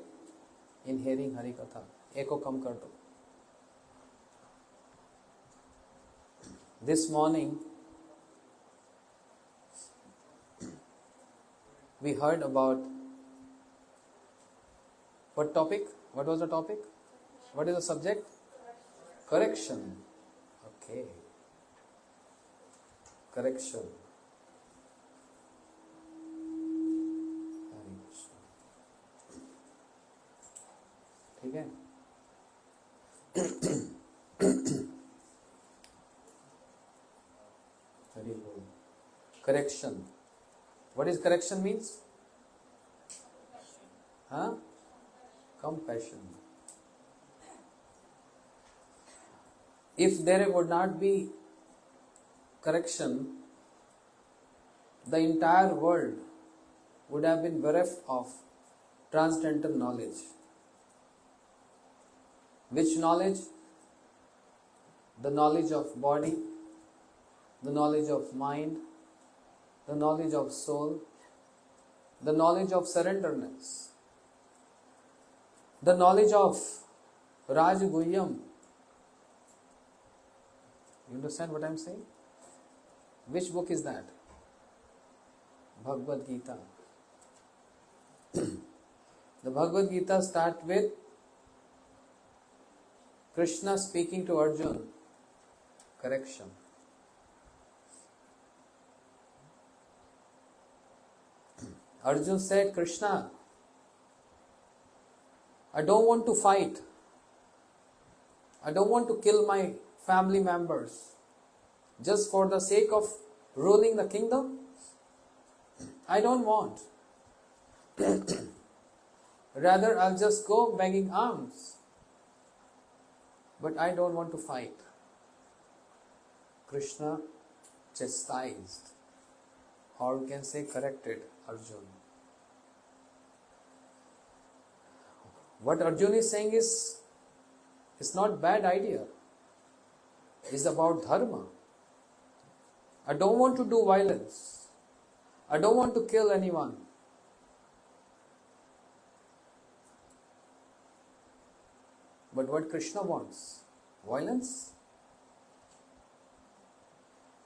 in hearing Hari Katha. Eko kam kar do. This morning we heard about what topic? What was the topic? What is the subject? Correction. Okay. Correction. Hare Krishna. ठीक है? Hare Bol. Correction. What is correction means? Huh? Compassion. If there would not be correction, the entire world would have been bereft of transcendental knowledge. Which knowledge? The knowledge of body, the knowledge of mind, the knowledge of soul, the knowledge of surrenderness, the knowledge of Raj Guhyam. You understand what I am saying? Which book is that? Bhagavad Gita. The Bhagavad Gita starts with Krishna speaking to Arjuna. Correction. Arjuna said, Krishna, I don't want to fight. I don't want to kill my family members just for the sake of ruling the kingdom. I don't want. Rather, I'll just go begging alms. But I don't want to fight. Krishna chastised, or we can say corrected Arjuna. What Arjuna is saying is, it's not bad idea. It's about dharma. I don't want to do violence. I don't want to kill anyone. But what Krishna wants? Violence?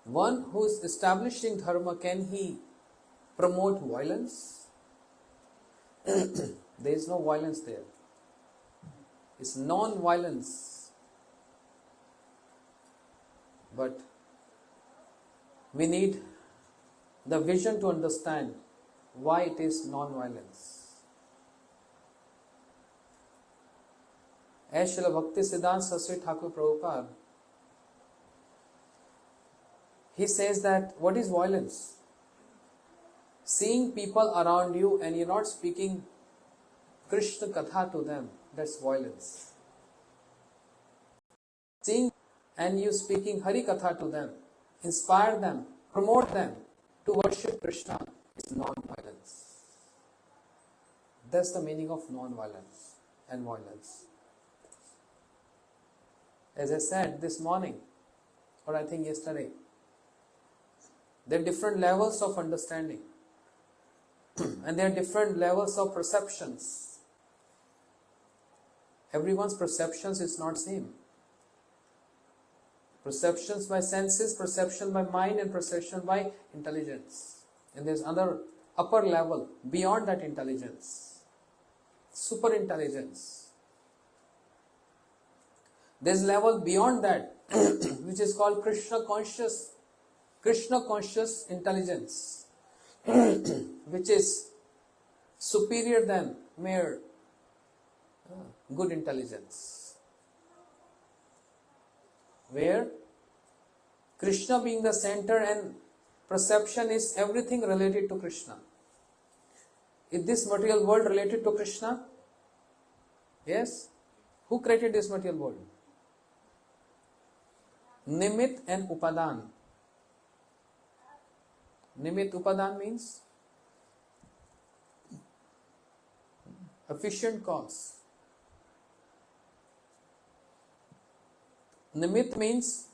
One who is establishing dharma, can he promote violence? There is no violence there. It's non-violence. But we need the vision to understand why it is non-violence. As Srila Bhakti Siddhanta Saraswati Thakur Prabhupada, he says that what is violence? Seeing people around you and you're not speaking Krishna Katha to them, that's violence. Seeing and you speaking Hari Katha to them, inspire them, promote them to worship Krishna is non-violence. That's the meaning of non-violence and violence. As I said this morning, or I think yesterday. There are different levels of understanding and there are different levels of perceptions. Everyone's perceptions is not same. Perceptions by senses, perception by mind, and perception by intelligence. And there's another upper level beyond that intelligence, super intelligence. There's level beyond that which is called Krishna conscious intelligence, which is superior than mere good intelligence, where Krishna being the center and perception is everything related to Krishna. Is this material world related to Krishna? Yes. Who created this material world? Nimit and Upadan. Nimit Upadan means efficient cause. Nimit means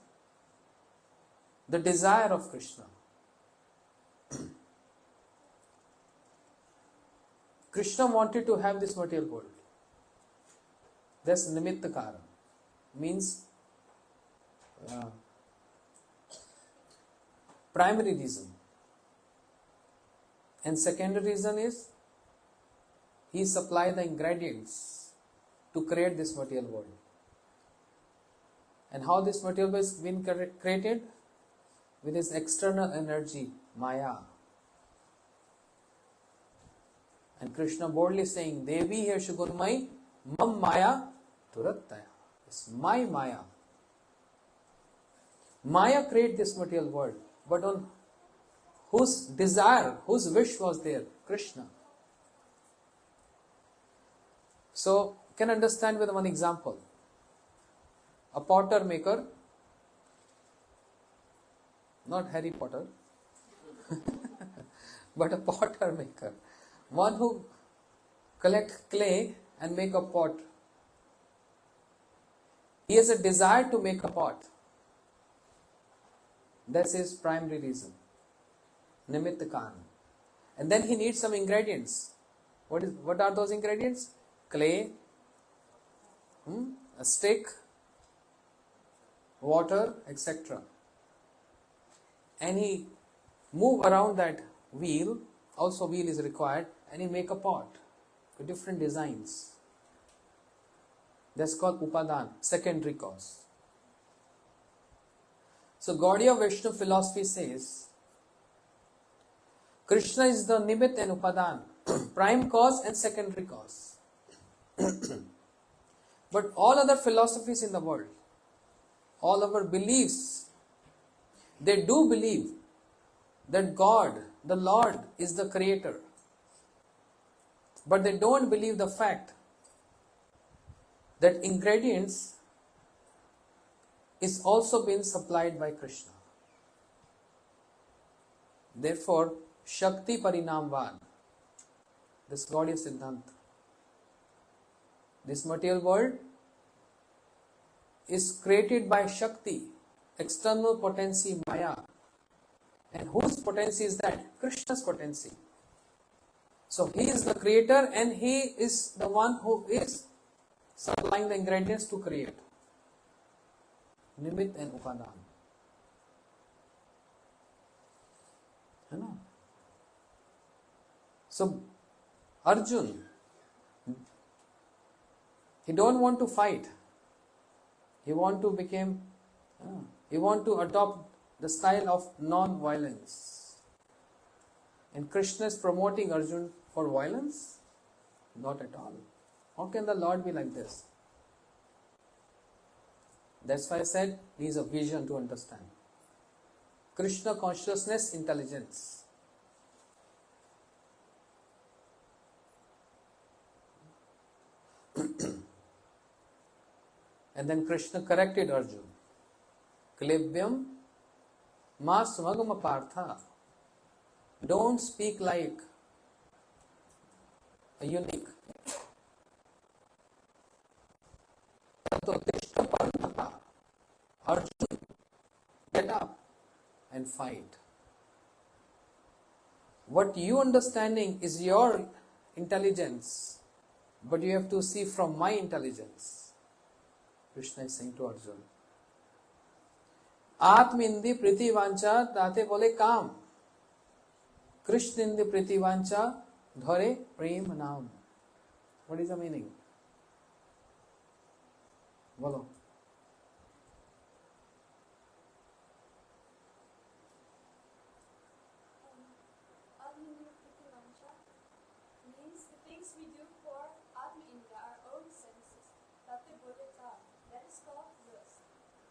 the desire of Krishna. Krishna wanted to have this material world. That's Nimitta Karan. Means primary reason. And secondary reason is he supplied the ingredients to create this material world. And how this material world has been created? With his external energy, Maya. And Krishna boldly saying, Devi here Shugurmai, Mam Maya Turattaya. It's my Maya. Maya created this material world. But on whose desire, whose wish was there? Krishna. So, you can understand with one example. A potter maker, not Harry Potter, but a potter maker. One who collects clay and make a pot. He has a desire to make a pot. That's his primary reason. Nimitta Karan. And then he needs some ingredients. What are those ingredients? Clay, a stick, water, etc. And he move around that wheel, also wheel is required, and he make a pot with different designs. That's called Upadan, secondary cause. So Gaudiya Vaishnava philosophy says, Krishna is the Nimit and Upadan, prime cause and secondary cause. But all other philosophies in the world, all our beliefs, they do believe that God, the Lord, is the creator. But they don't believe the fact that ingredients is also being supplied by Krishna. Therefore, Shakti Parinamvad, this Gaudiya Siddhanta, this material world is created by Shakti, external potency Maya. And whose potency is that? Krishna's potency. So he is the creator and he is the one who is supplying the ingredients to create. Nimit and Upadan. You know? So Arjun, he don't want to fight. He want to adopt the style of non-violence. And Krishna is promoting Arjun for violence? Not at all. How can the Lord be like this? That's why I said he is a vision to understand. Krishna consciousness, intelligence. And then Krishna corrected Arjun. Klebyam ma svagama partha. Don't speak like a eunuch. Arjun, get up and fight. What you understanding is your intelligence, but you have to see from my intelligence. Krishna is saying to Arjuna. Atmindi priti vancha tate bole kam. Krishna indi priti vancha dhare prem naam. What is the meaning? Bolo. Means the things we do for Atma Indra, our own senses, Tate Bodhita, that is called lust.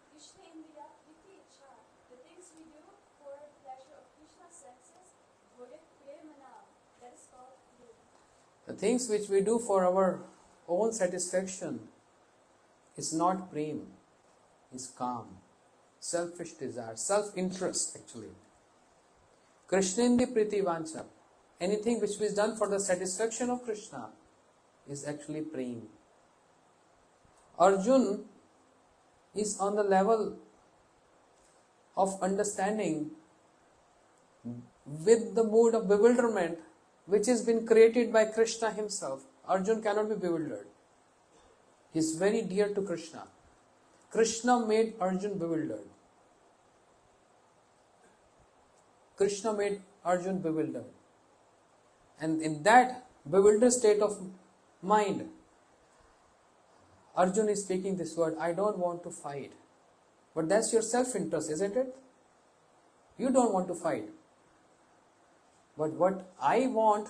Krishna Indriya Priti Icha, the things we do for the pleasure of Krishna's senses, Bodhit Premana, that is called love. The things which we do for our own satisfaction is not prem, is calm, selfish desire, self-interest actually. Krishna indi priti vancha. Anything which is done for the satisfaction of Krishna is actually prem. Arjun is on the level of understanding with the mood of bewilderment which has been created by Krishna himself. Arjun cannot be bewildered. He is very dear to Krishna. Krishna made Arjun bewildered. Krishna made Arjun bewildered. And in that bewildered state of mind, Arjun is speaking this word, I don't want to fight. But that's your self-interest, isn't it? You don't want to fight. But what I want,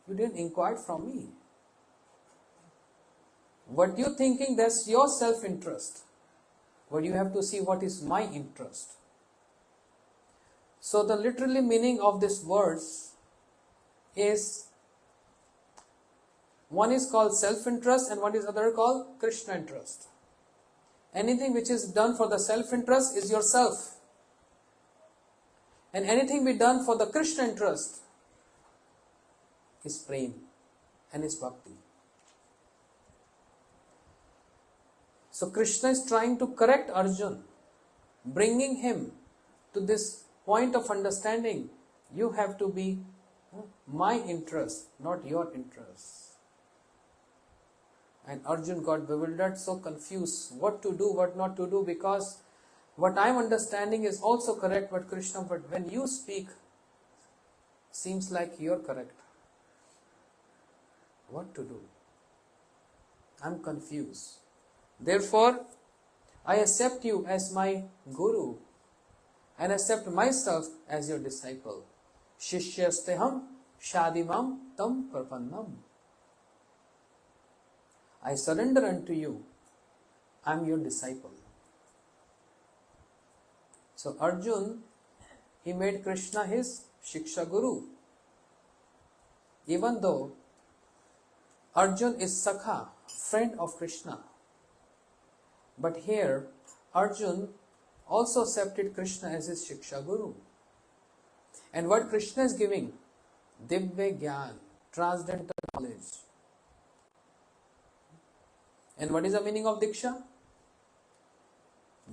you didn't inquire from me. What you're thinking, that's your self-interest. But you have to see what is my interest. So the literally meaning of this verse is, one is called self-interest and one is other called Krishna interest. Anything which is done for the self-interest is yourself. And anything be done for the Krishna interest is prem and is bhakti. So Krishna is trying to correct Arjun, bringing him to this point of understanding. You have to be my interest, not your interest. And Arjun got bewildered, so confused, what to do, what not to do, because what I am understanding is also correct, but Krishna, but when you speak, seems like you're correct. What to do? I'm confused. Therefore, I accept you as my guru and accept myself as your disciple. Shishyasteham shadimam tam parpannam. I surrender unto you. I am your disciple. So Arjun, he made Krishna his Shiksha Guru. Even though Arjun is Sakha, friend of Krishna. But here, Arjun also accepted Krishna as his Shiksha Guru. And what Krishna is giving? Divya Gyan, transcendental knowledge. And what is the meaning of Diksha?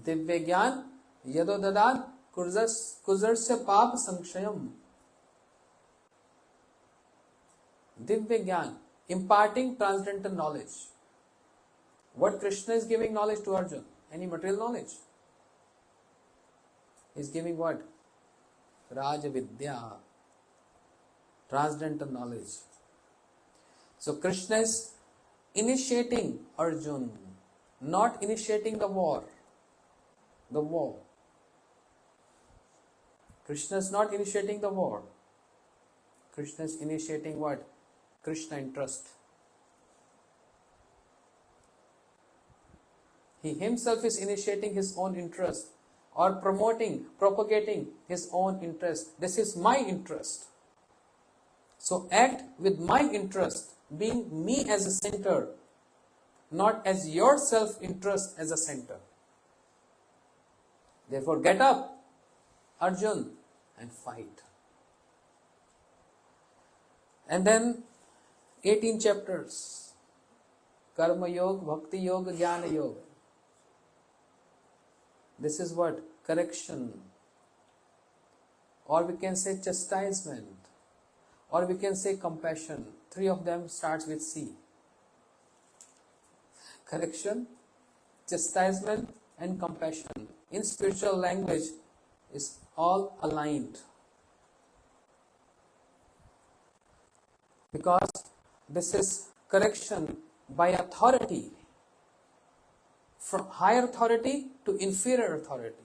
Divya Gyan, Yado Dadan, Kuzarsya Pap Sankshayam. Divya Gyan, imparting transcendental knowledge. What Krishna is giving knowledge to Arjun? Any material knowledge? He is giving what? Raja Vidya, transcendental knowledge. So Krishna is initiating Arjun, not initiating the war. The war. Krishna is not initiating the war. Krishna is initiating what? Krishna interest. He himself is initiating his own interest or propagating his own interest. This is my interest. So act with my interest, being me as a center, not as your self-interest as a center. Therefore, get up, Arjun, and fight. And then 18 chapters. Karma Yoga, Bhakti Yoga, Jnana Yoga. This is what? Correction. Or we can say chastisement. Or we can say compassion. Three of them starts with C. Correction, chastisement and compassion. In spiritual language is all aligned. Because this is correction by authority. From higher authority to inferior authority.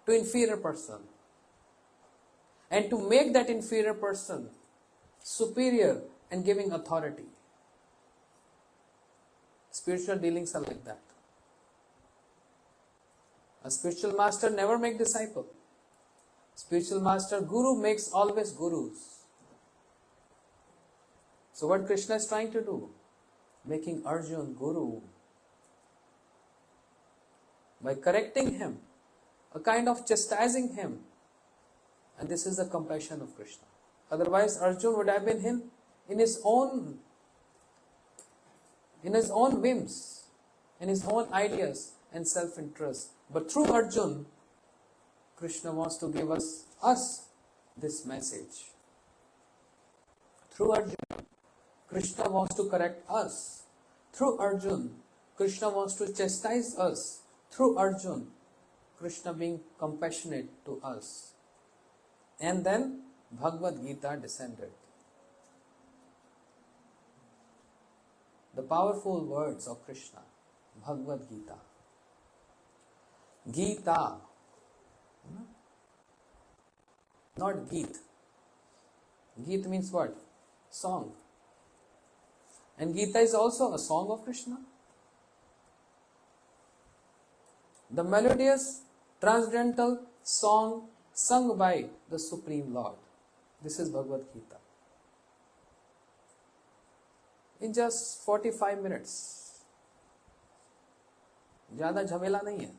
To inferior person. And to make that inferior person superior and giving authority. Spiritual dealings are like that. A spiritual master never makes disciple. Spiritual master, guru makes always gurus. So what Krishna is trying to do? Making Arjun guru. By correcting him, a kind of chastising him. And this is the compassion of Krishna. Otherwise Arjun would have been in his own whims, in his own ideas and self-interest. But through Arjun, Krishna wants to give us this message. Through Arjun, Krishna wants to correct us. Through Arjun, Krishna wants to chastise us. Through Arjun, Krishna being compassionate to us. And then Bhagavad Gita descended. The powerful words of Krishna, Bhagavad Gita. Gita, not Geet. Geet means what? Song. And Gita is also a song of Krishna. The melodious, transcendental song sung by the Supreme Lord. This is Bhagavad Gita. In just 45 minutes. ज़्यादा झमेला नहीं है.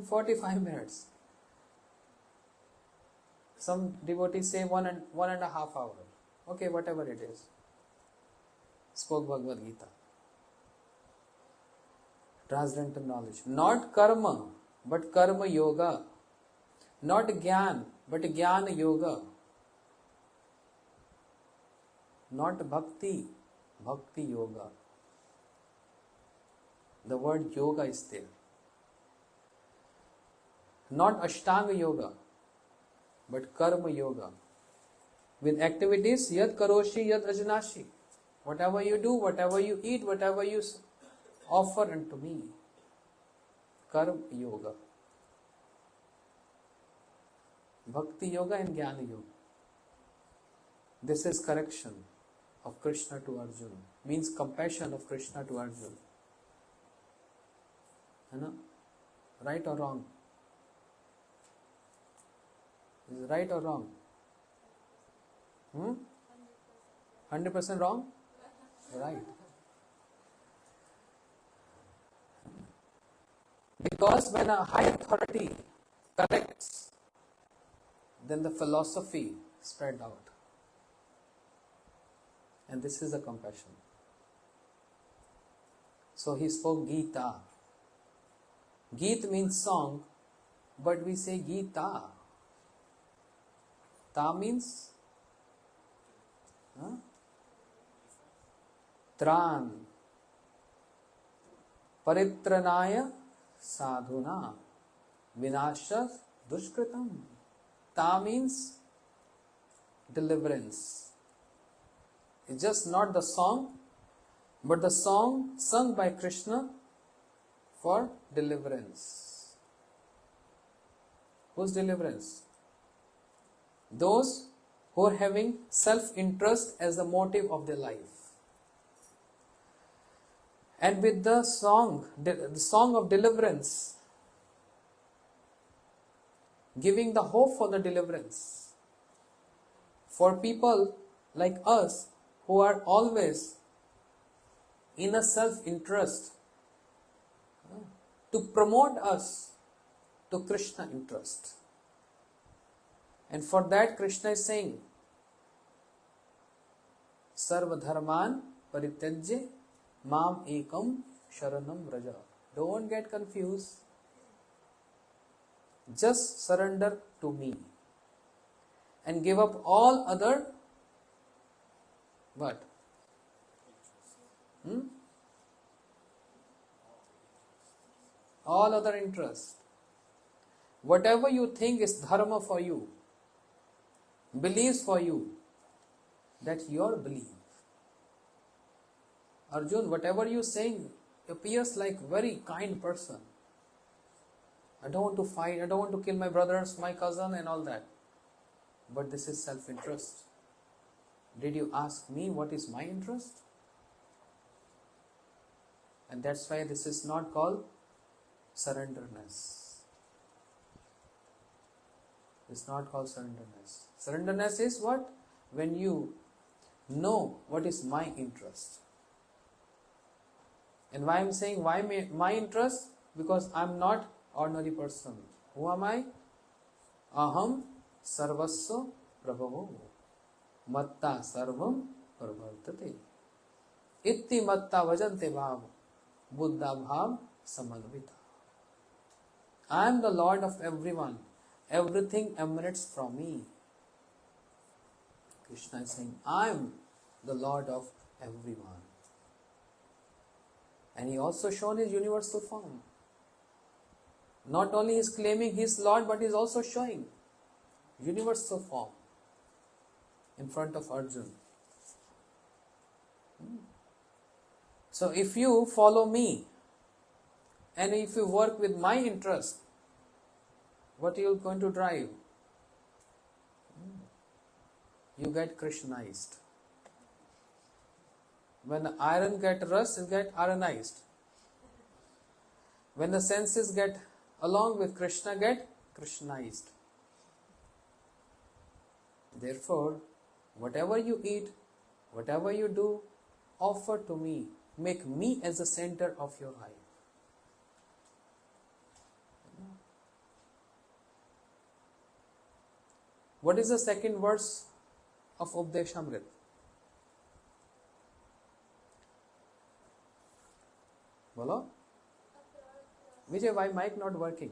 45 minutes. Some devotees say one and a half hour. Okay, whatever it is. Spoke Bhagavad Gita. Transcendental knowledge. Not karma, but karma yoga. Not jnana, but jnana yoga. Not bhakti, bhakti yoga. The word yoga is there. Not ashtanga yoga, but karma yoga. With activities, yad karoshi, yad ajnashi. Whatever you do, whatever you eat, whatever you offer unto me. Karma yoga. Bhakti yoga and jnana yoga. This is correction of Krishna to Arjuna. Means compassion of Krishna to Arjuna. You know? Right or wrong? Is it right or wrong? 100% wrong? Right. Because when a high authority corrects, then the philosophy spread out. And this is the compassion. So he spoke Gita. Geet means song, but we say Gita. Ta means Tran. Paritranaya sadhuna. Vinasha dushkritam. Ta means deliverance. It's just not the song, but the song sung by Krishna for deliverance. Whose deliverance? Those who are having self-interest as the motive of their life. And with the song of deliverance, giving the hope for the deliverance. For people like us who are always in a self-interest, to promote us to Krishna interest. And for that Krishna is saying, Sarva dharman parityajya mam ekam sharanam raja. Don't get confused. Just surrender to me and give up all other what? All other interest. Whatever you think is dharma for you, beliefs for you, that's your belief. Arjun, whatever you saying appears like very kind person. I don't want to fight, I don't want to kill my brothers, my cousin and all that. But this is self-interest. Did you ask me what is my interest? And that's why this is not called surrenderness. It's not called surrenderness. Surrenderness is what? When you know what is my interest. And why I'm saying why my interest? Because I'm not ordinary person. Who am I? Aham sarvasya prabhavo matta sarvam pravartate itti matta vajante bhav buddha bhav samanvita. I am the Lord of everyone. Everything emanates from me. Krishna is saying, I am the Lord of everyone. And he also shown his universal form. Not only he is claiming he is Lord, but he is also showing universal form in front of Arjuna. So if you follow me and if you work with my interest, what you are going to drive? You get Krishnized. When the iron get rust, it get ironized. When the senses get along with Krishna, get Krishnized. Therefore, whatever you eat, whatever you do, offer to me. Make me as the center of your life. What is the second verse of Updeshamrit? Bolo? Vijay, why mic not working?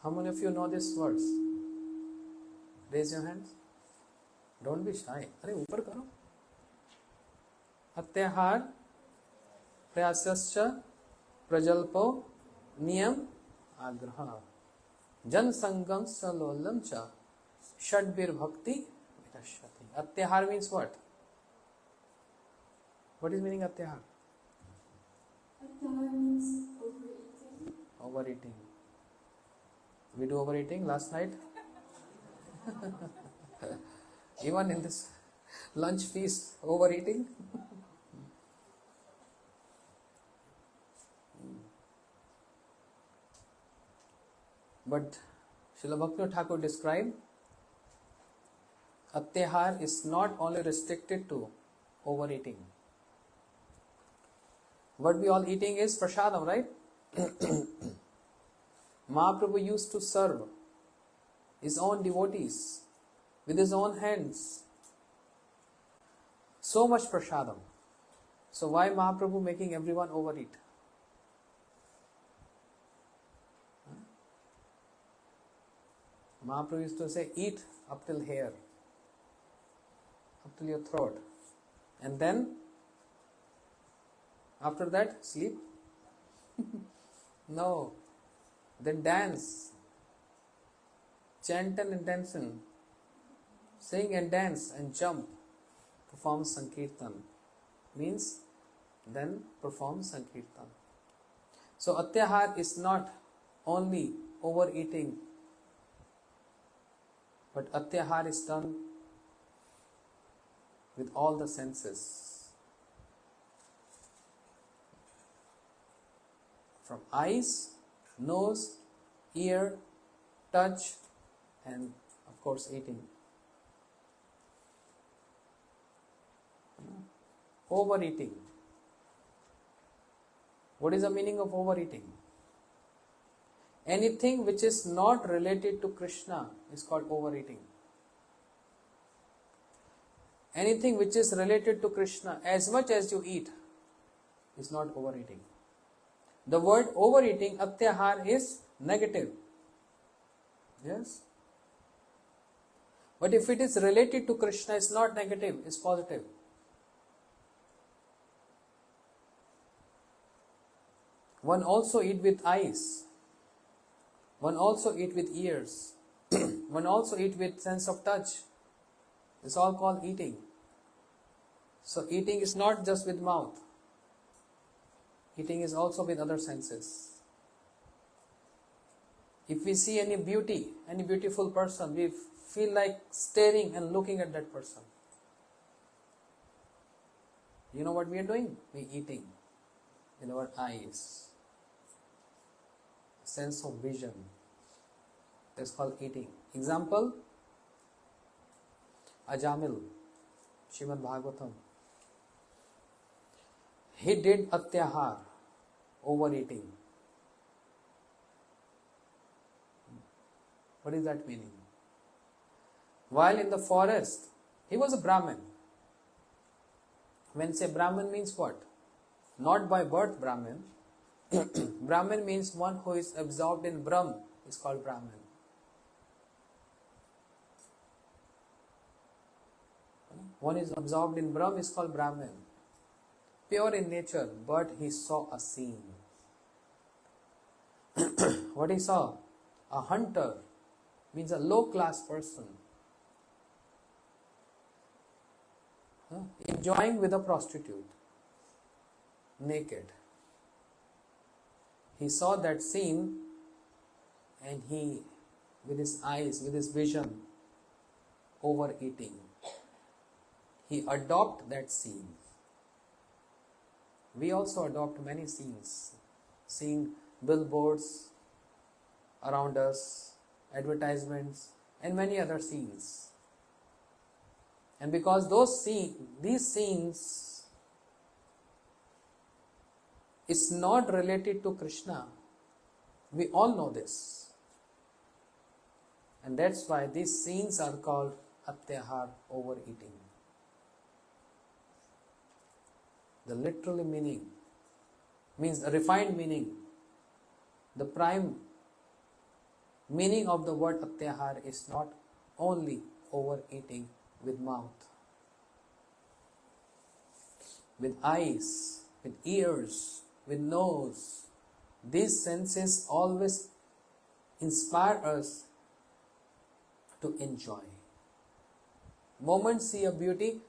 How many of you know this verse? Raise your hands. Don't be shy. अरे ऊपर करो. अत्याहार प्रयासश्च प्रजल्पो नियम आग्रह जन संगम सलोलम च षड्वीर भक्ति विनश्यति. Atyahar means what? What is meaning atyahar? Atyahar means overeating. Overeating. We do overeating last night. Even in this lunch feast, overeating. But Srila Bhaktivinoda Thakur described, Atyahar is not only restricted to overeating. What we all eating is prasadam, right? Mahaprabhu used to serve his own devotees with his own hands. So much prasadam. So why Mahaprabhu making everyone overeat? Mahaprabhu used to say, eat up till here, up till your throat. And then, after that, sleep? No. Then dance, chant and intention, sing and dance and jump, perform Sankirtan. Means, then perform Sankirtan. So, Atyahar is not only overeating, but Atyahar is done with all the senses. From eyes, nose, ear, touch, and of course eating. Overeating. What is the meaning of overeating? Anything which is not related to Krishna is called overeating. Anything which is related to Krishna, as much as you eat, is not overeating. The word overeating, atyahar, is negative. Yes? But if it is related to Krishna, it's not negative, it's positive. One also eat with eyes. One also eat with ears. One also eat with sense of touch. It's all called eating. So eating is not just with mouth. Eating is also with other senses. If we see any beauty, any beautiful person, we feel like staring and looking at that person. You know what we are doing? We are eating with our eyes. Sense of vision. That's called eating. Example, Ajamil, Srimad Bhagavatam. He did atyahar, overeating. What is that meaning? While in the forest, he was a Brahmin. When say Brahmin means what? Not by birth Brahmin. Brahmin means one who is absorbed in Brahm is called Brahmin. One is absorbed in Brahm is called Brahmin. Pure in nature, but he saw a scene. What he saw? A hunter means a low class person enjoying with a prostitute, naked. He saw that scene and he, with his eyes, with his vision, overeating. He adopted that scene. We also adopt many scenes, seeing billboards around us, advertisements, and many other scenes. And because these scenes is not related to Krishna, we all know this. And that's why these scenes are called atyahar, overeating. The literal meaning means the refined meaning. The prime meaning of the word atyahar is not only overeating with mouth, with eyes, with ears, with nose. These senses always inspire us to enjoy. Moment see a beauty,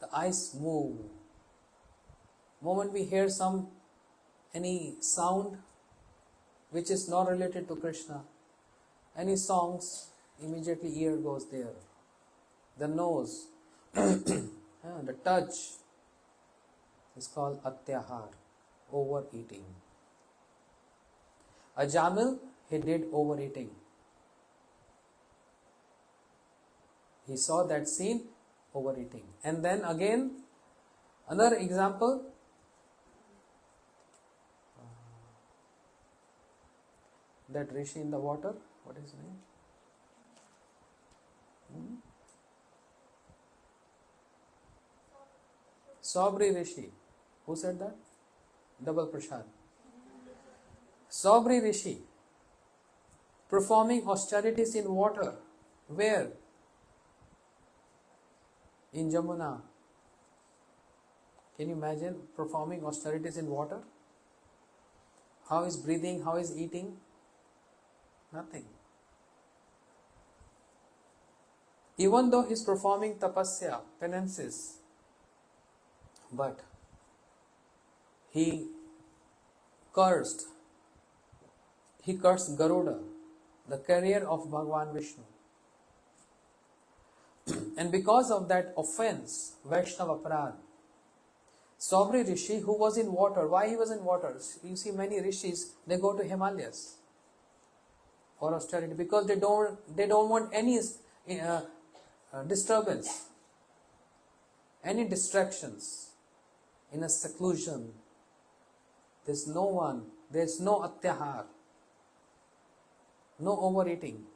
the eyes move. Moment we hear any sound which is not related to Krishna, any songs, immediately ear goes there. The nose, the touch is called atyahar, overeating. Ajamil, he did overeating. He saw that scene, overeating. And then again, another example, that rishi in the water, what is his name? Sabri Rishi. Who said that? Double Prashad. Sabri Rishi performing austerities in water. Where? In Jamuna. Can you imagine performing austerities in water? How is breathing? How is eating? Nothing. Even though he is performing tapasya, penances, but he cursed Garuda, the carrier of Bhagavan Vishnu. And because of that offense, Vaishnava Aparad, Sabri Rishi, who was in water, why he was in water? You see many rishis, they go to Himalayas for austerity because they don't want any disturbance, any distractions. In a seclusion, there's no one, there's no atyahar. No overeating.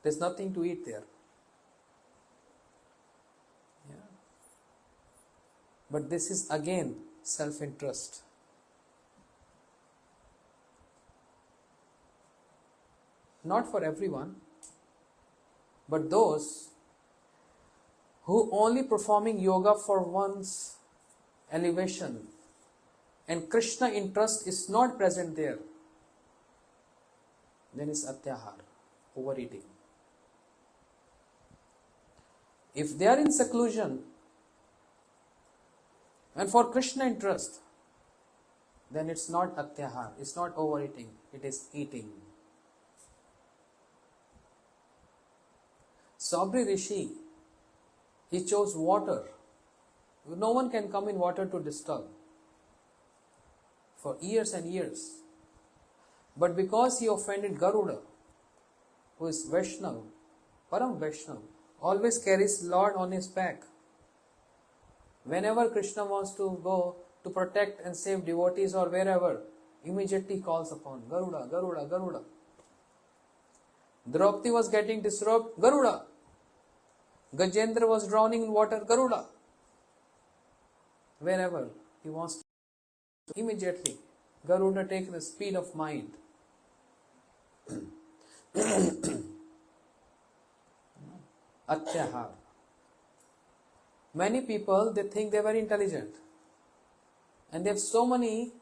There's nothing to eat there. Yeah. But this is again self-interest. Not for everyone, but those who only performing yoga for one's elevation and Krishna interest is not present there, then it's atyahar, overeating. If they are in seclusion and for Krishna interest, then it's not atyahar, it's not overeating, it is eating. Sabri Rishi, he chose water. No one can come in water to disturb for years and years. But because he offended Garuda, who is Vaishnav, Param Vaishnav, always carries Lord on his back. Whenever Krishna wants to go to protect and save devotees or wherever, immediately calls upon Garuda, Garuda, Garuda. Draupadi was getting disturbed, Garuda. Gajendra was drowning in water, Garuda. Wherever he wants to, immediately Garuda takes the speed of mind. Atyahar. Many people, they think they are very intelligent and they have so many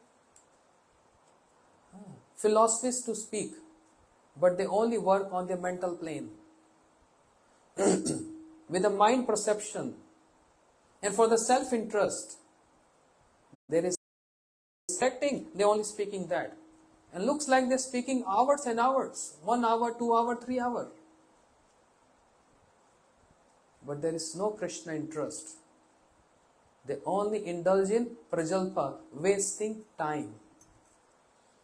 philosophies to speak, but they only work on their mental plane with the mind perception, and for the self-interest there is expecting, they only speaking that, and looks like they're speaking hours and hours, 1 hour, 2 hour, 3 hour, but there is no Krishna interest. They only indulge in prajalpa, wasting time,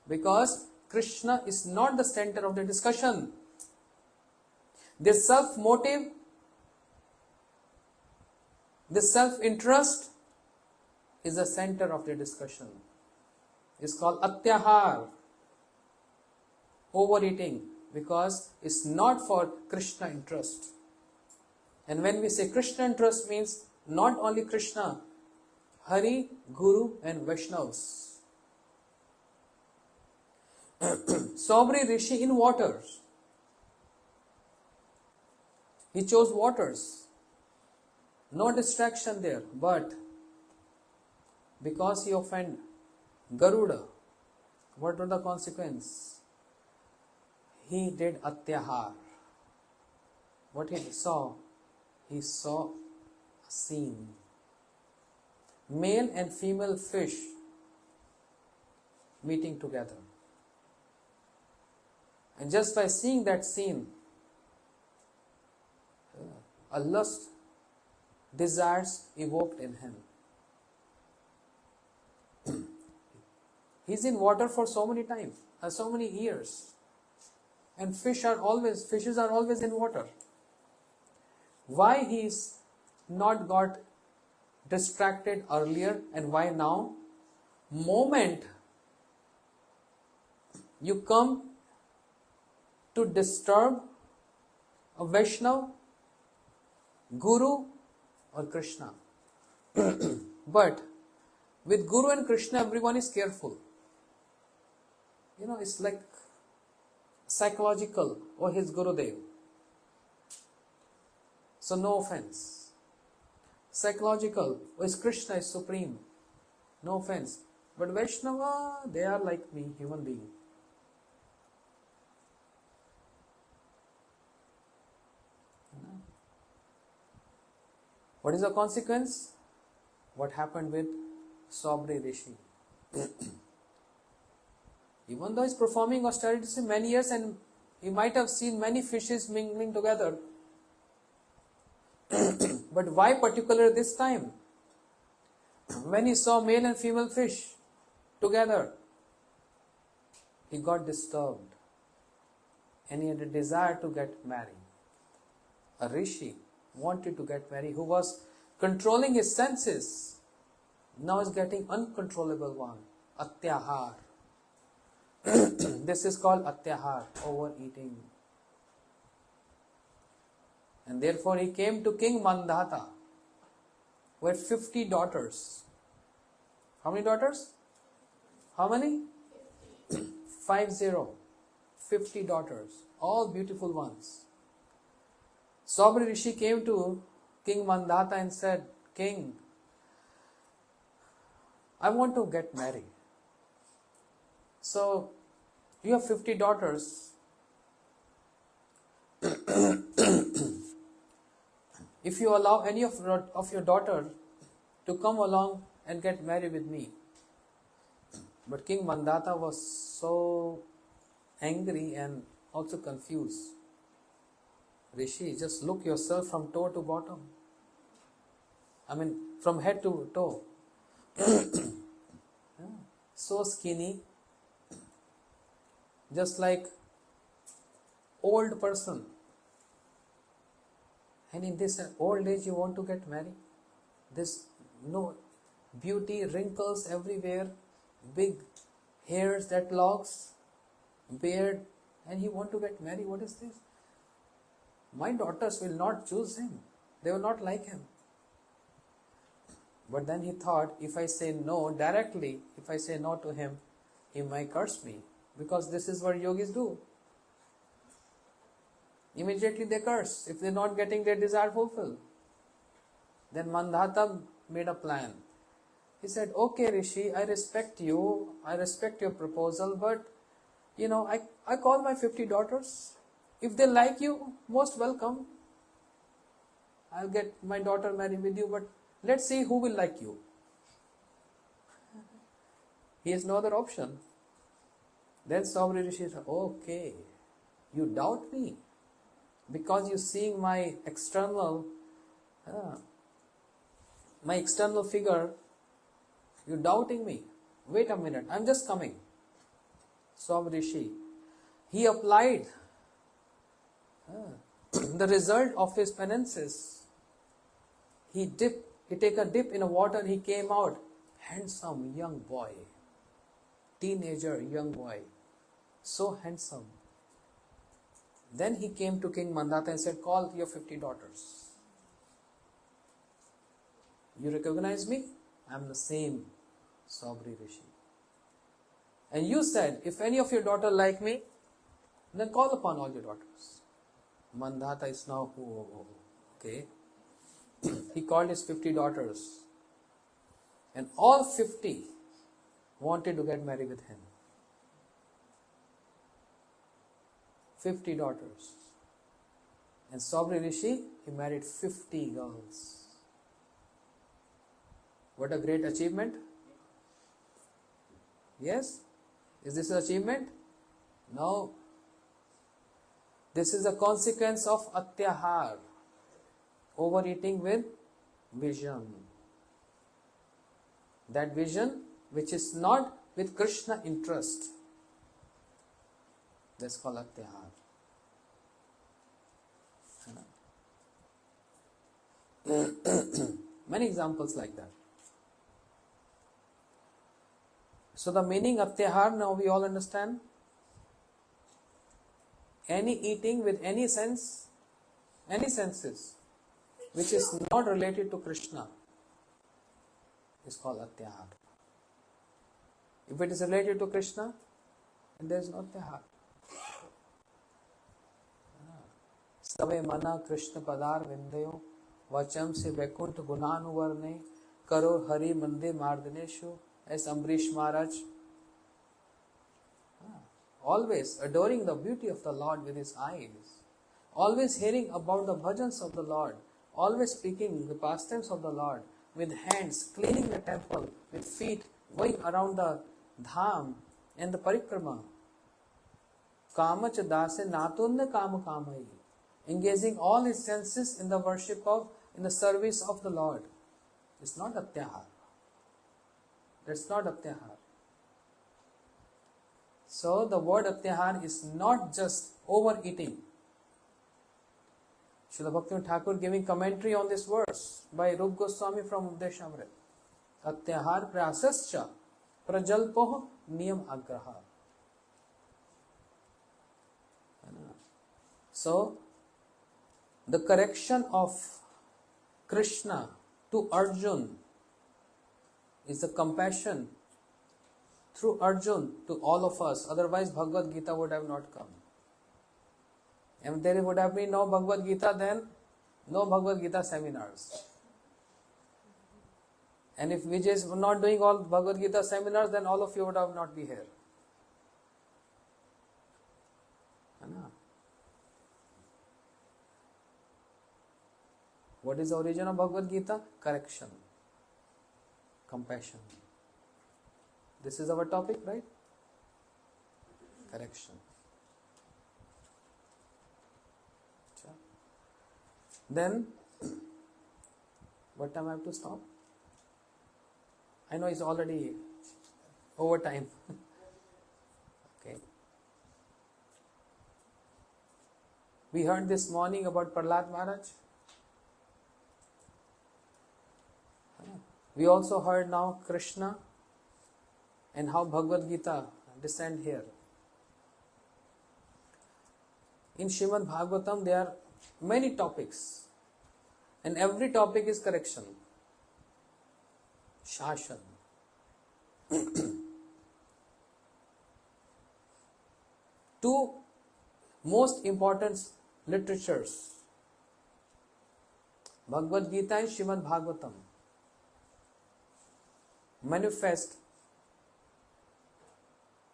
because Krishna is not the center of the discussion. Their self-motive, the self-interest is the center of the discussion. It's called atyahar, overeating, because it's not for Krishna interest. And when we say Krishna interest, means not only Krishna, Hari, Guru and Vaishnavas. Sabri Rishi in waters. He chose waters. No distraction there, but because he offended Garuda, what was the consequence? He did atyahar. What he saw? He saw a scene. Male and female fish meeting together. And just by seeing that scene, a lust, desires evoked in him. He's in water for so many times, so many years, and fishes are always in water. Why he's not got distracted earlier and why now? Moment you come to disturb a Vaishnav, Guru or Krishna. But with Guru and Krishna, everyone is careful. It's like psychological, or his Gurudev. So no offense. Psychological, or his Krishna is supreme. No offense. But Vaishnava, they are like me, human being. What is the consequence? What happened with Sabri Rishi? Even though he's performing austerities in many years and he might have seen many fishes mingling together, but why particular this time? When he saw male and female fish together, he got disturbed and he had a desire to get married. A rishi wanted to get married, who was controlling his senses, now is getting uncontrollable one, atyahar. This is called atyahar, overeating. And therefore he came to King Mandhata with 50 daughters. How many daughters? How many? 50 daughters, all beautiful ones. Saubri Rishi came to King Mandhata and said, King, I want to get married. So, you have 50 daughters. If you allow any of your daughter to come along and get married with me. But King Mandhata was so angry and also confused. Rishi, just look yourself from toe to bottom. I mean, from head to toe. So skinny. Just like old person. And in this old age you want to get married? This no beauty, wrinkles everywhere, big hairs that locks, beard, and he want to get married. What is this? My daughters will not choose him. They will not like him. But then he thought, if I say no directly, if I say no to him, he might curse me. Because this is what yogis do. Immediately they curse if they're not getting their desire fulfilled. Then Mandhata made a plan. He said, okay Rishi, I respect you, I respect your proposal, but I call my 50 daughters. If they like you, most welcome. I'll get my daughter married with you, but let's see who will like you. He has no other option. Then Saubri Rishi said, okay, you doubt me because you're seeing my external figure, you're doubting me. Wait a minute, I'm just coming. Saubri Rishi, he applied the result of his penances. He take a dip in the water, he came out, handsome young boy, teenager young boy, so handsome. Then he came to King Mandhata and said, call your 50 daughters. You recognize me? I am the same Saubri Rishi. And you said, if any of your daughters like me, then call upon all your daughters. Mandhata is now, okay. He called his 50 daughters. And all 50 wanted to get married with him. 50 daughters. And Saubri Rishi, he married 50 girls. What a great achievement. Yes? Is this an achievement? No. This is a consequence of atyahar, overeating with vision. That vision which is not with Krishna interest. That's called atyahar. Many examples like that. So the meaning of atyahar now we all understand. Any eating with any sense, any senses, which is not related to Krishna, is called atyahar. If it is related to Krishna, then there is no atyahar. Save mana Krishna padar vindayo vacham se vaikunt gunanuvarne karo hari mande mardaneshu, as Ambrish Maharaj. Always adoring the beauty of the Lord with his eyes, always hearing about the bhajans of the Lord, always speaking the pastimes of the Lord, with hands cleaning the temple, with feet going around the dham and the parikrama. Kamach dase natunna kam kamai, engaging all his senses in the worship of, in the service of the Lord. It's not atyahar. That's not atyahar. So the word atyahar is not just overeating. Srila Bhaktivinoda Thakur giving commentary on this verse by Rup Goswami from Updeshamrit. Atyahar prasascha prajalpoh niyam agraha. So, the correction of Krishna to Arjun is the compassion through Arjun to all of us. Otherwise, Bhagavad Gita would have not come. And there would have been no Bhagavad Gita, then no Bhagavad Gita seminars. And if Vijay is not doing all Bhagavad Gita seminars, then all of you would have not be here. What is the origin of Bhagavad Gita? Correction, compassion. This is our topic, right? Correction. Then, what time I have to stop? I know it's already over time. Okay. We heard this morning about Prahlad Maharaj. We also heard now Krishna and how Bhagavad Gita descend here. In Srimad Bhagavatam there are many topics, and every topic is correction. Shashan. Two most important literatures, Bhagavad Gita and Srimad Bhagavatam, manifest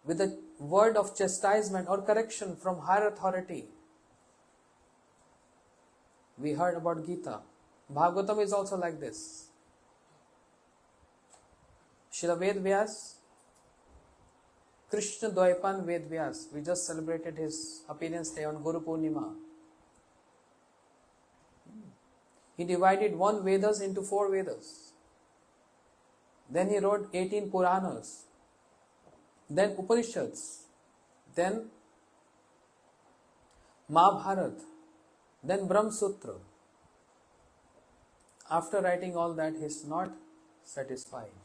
with a word of chastisement or correction from higher authority. We heard about Gita. Bhagavatam is also like this. Srila Ved Vyas, Krishna Dvaipan Ved Vyas, we just celebrated his appearance day on Guru Purnima. He divided one Vedas into 4 Vedas. Then he wrote 18 Puranas, then Upanishads, then Mahabharata, then Brahma Sutra. After writing all that, he is not satisfied.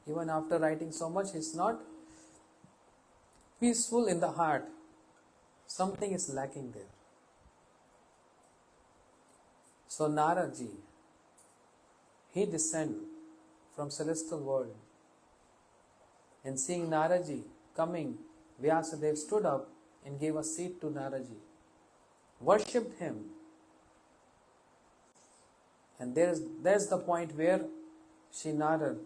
Even after writing so much, he is not peaceful in the heart. Something is lacking there. So Narad ji, he descended from celestial world, and seeing Narad ji coming, Vyasadeva stood up and gave a seat to Narad ji, worshipped him, and there's the point where Shri Narad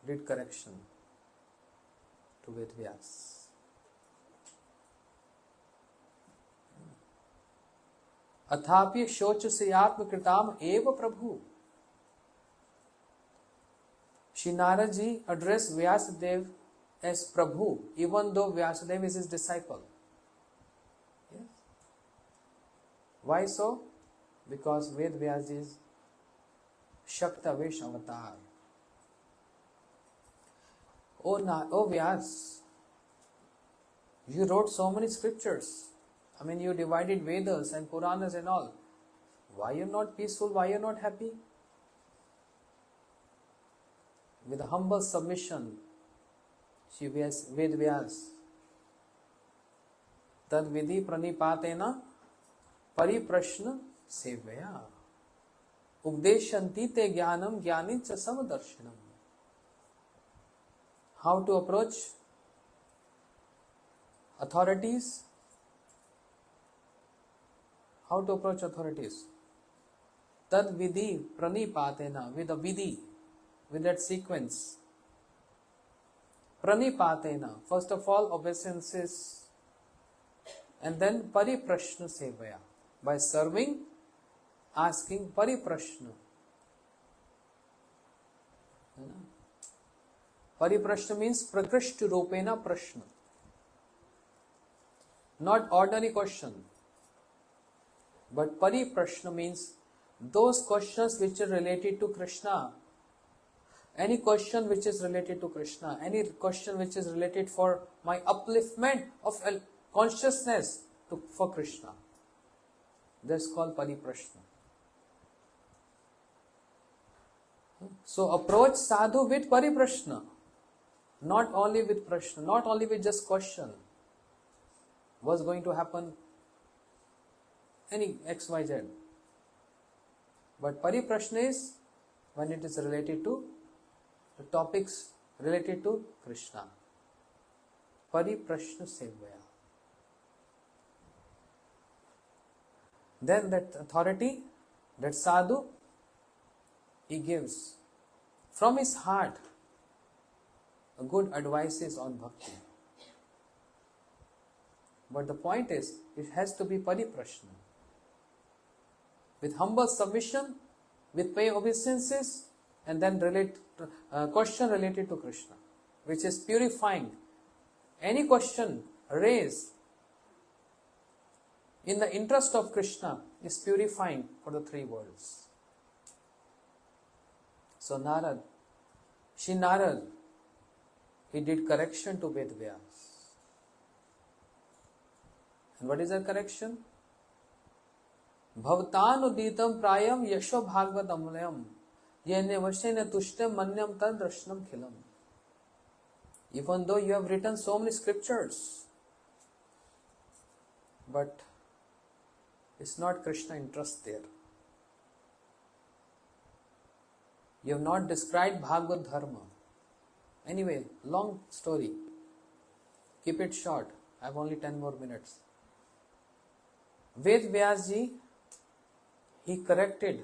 did correction to Ved Vyas. अथापि शोच से आत्मकृताम एव प्रभु. Shri Narad ji addressed Vyasadeva as Prabhu, even though Vyasadeva is his disciple. Yes. Why so? Because Ved Vyas is Shaktavesh avatar. Oh Vyas, you wrote so many scriptures. I mean, you divided Vedas and Puranas and all. Why are you not peaceful? Why are you not happy? With a humble submission, Shri Ved Vyas, Tad Vidhi Pranipatena Pariprashna Sevaya Updeshanti Te Jnanam Jnanin Cha Samadarshanam. How to approach authorities? How to approach authorities? Tad vidhi pranipatena, with a vidhi, with that sequence. Pranipatena, first of all obeisances, and then pariprashna sevaya, by serving, asking pariprashna. Pariprashna means prakrishta rupena prashna, not ordinary question. But pariprashna means those questions which are related to Krishna. Any question which is related to Krishna, any question which is related for my upliftment of consciousness for Krishna. That's called pariprashna. So approach sadhu with pariprashna. Not only with Prashna, not only with just question, what's going to happen, any XYZ. But Pariprashna is when it is related to the topics related to Krishna. Pariprashna Sevaya. Then that authority, that sadhu, he gives from his heart good advices on bhakti. But the point is, it has to be pariprashna. With humble submission, with pay obeisances, and then question related to Krishna, which is purifying. Any question raised in the interest of Krishna is purifying for the three worlds. So Narad, Shri Narad, he did correction to Ved Vyas. And what is that correction? Bhavtanuditam prayam yasho bhagavad amlayam yene vashena tushtem manyam tad drashnam khilam. Even though you have written so many scriptures, but it's not Krishna interest there. You have not described Bhagavad Dharma. Anyway, long story. Keep it short. I have only 10 more minutes. Ved Vyasji, he corrected,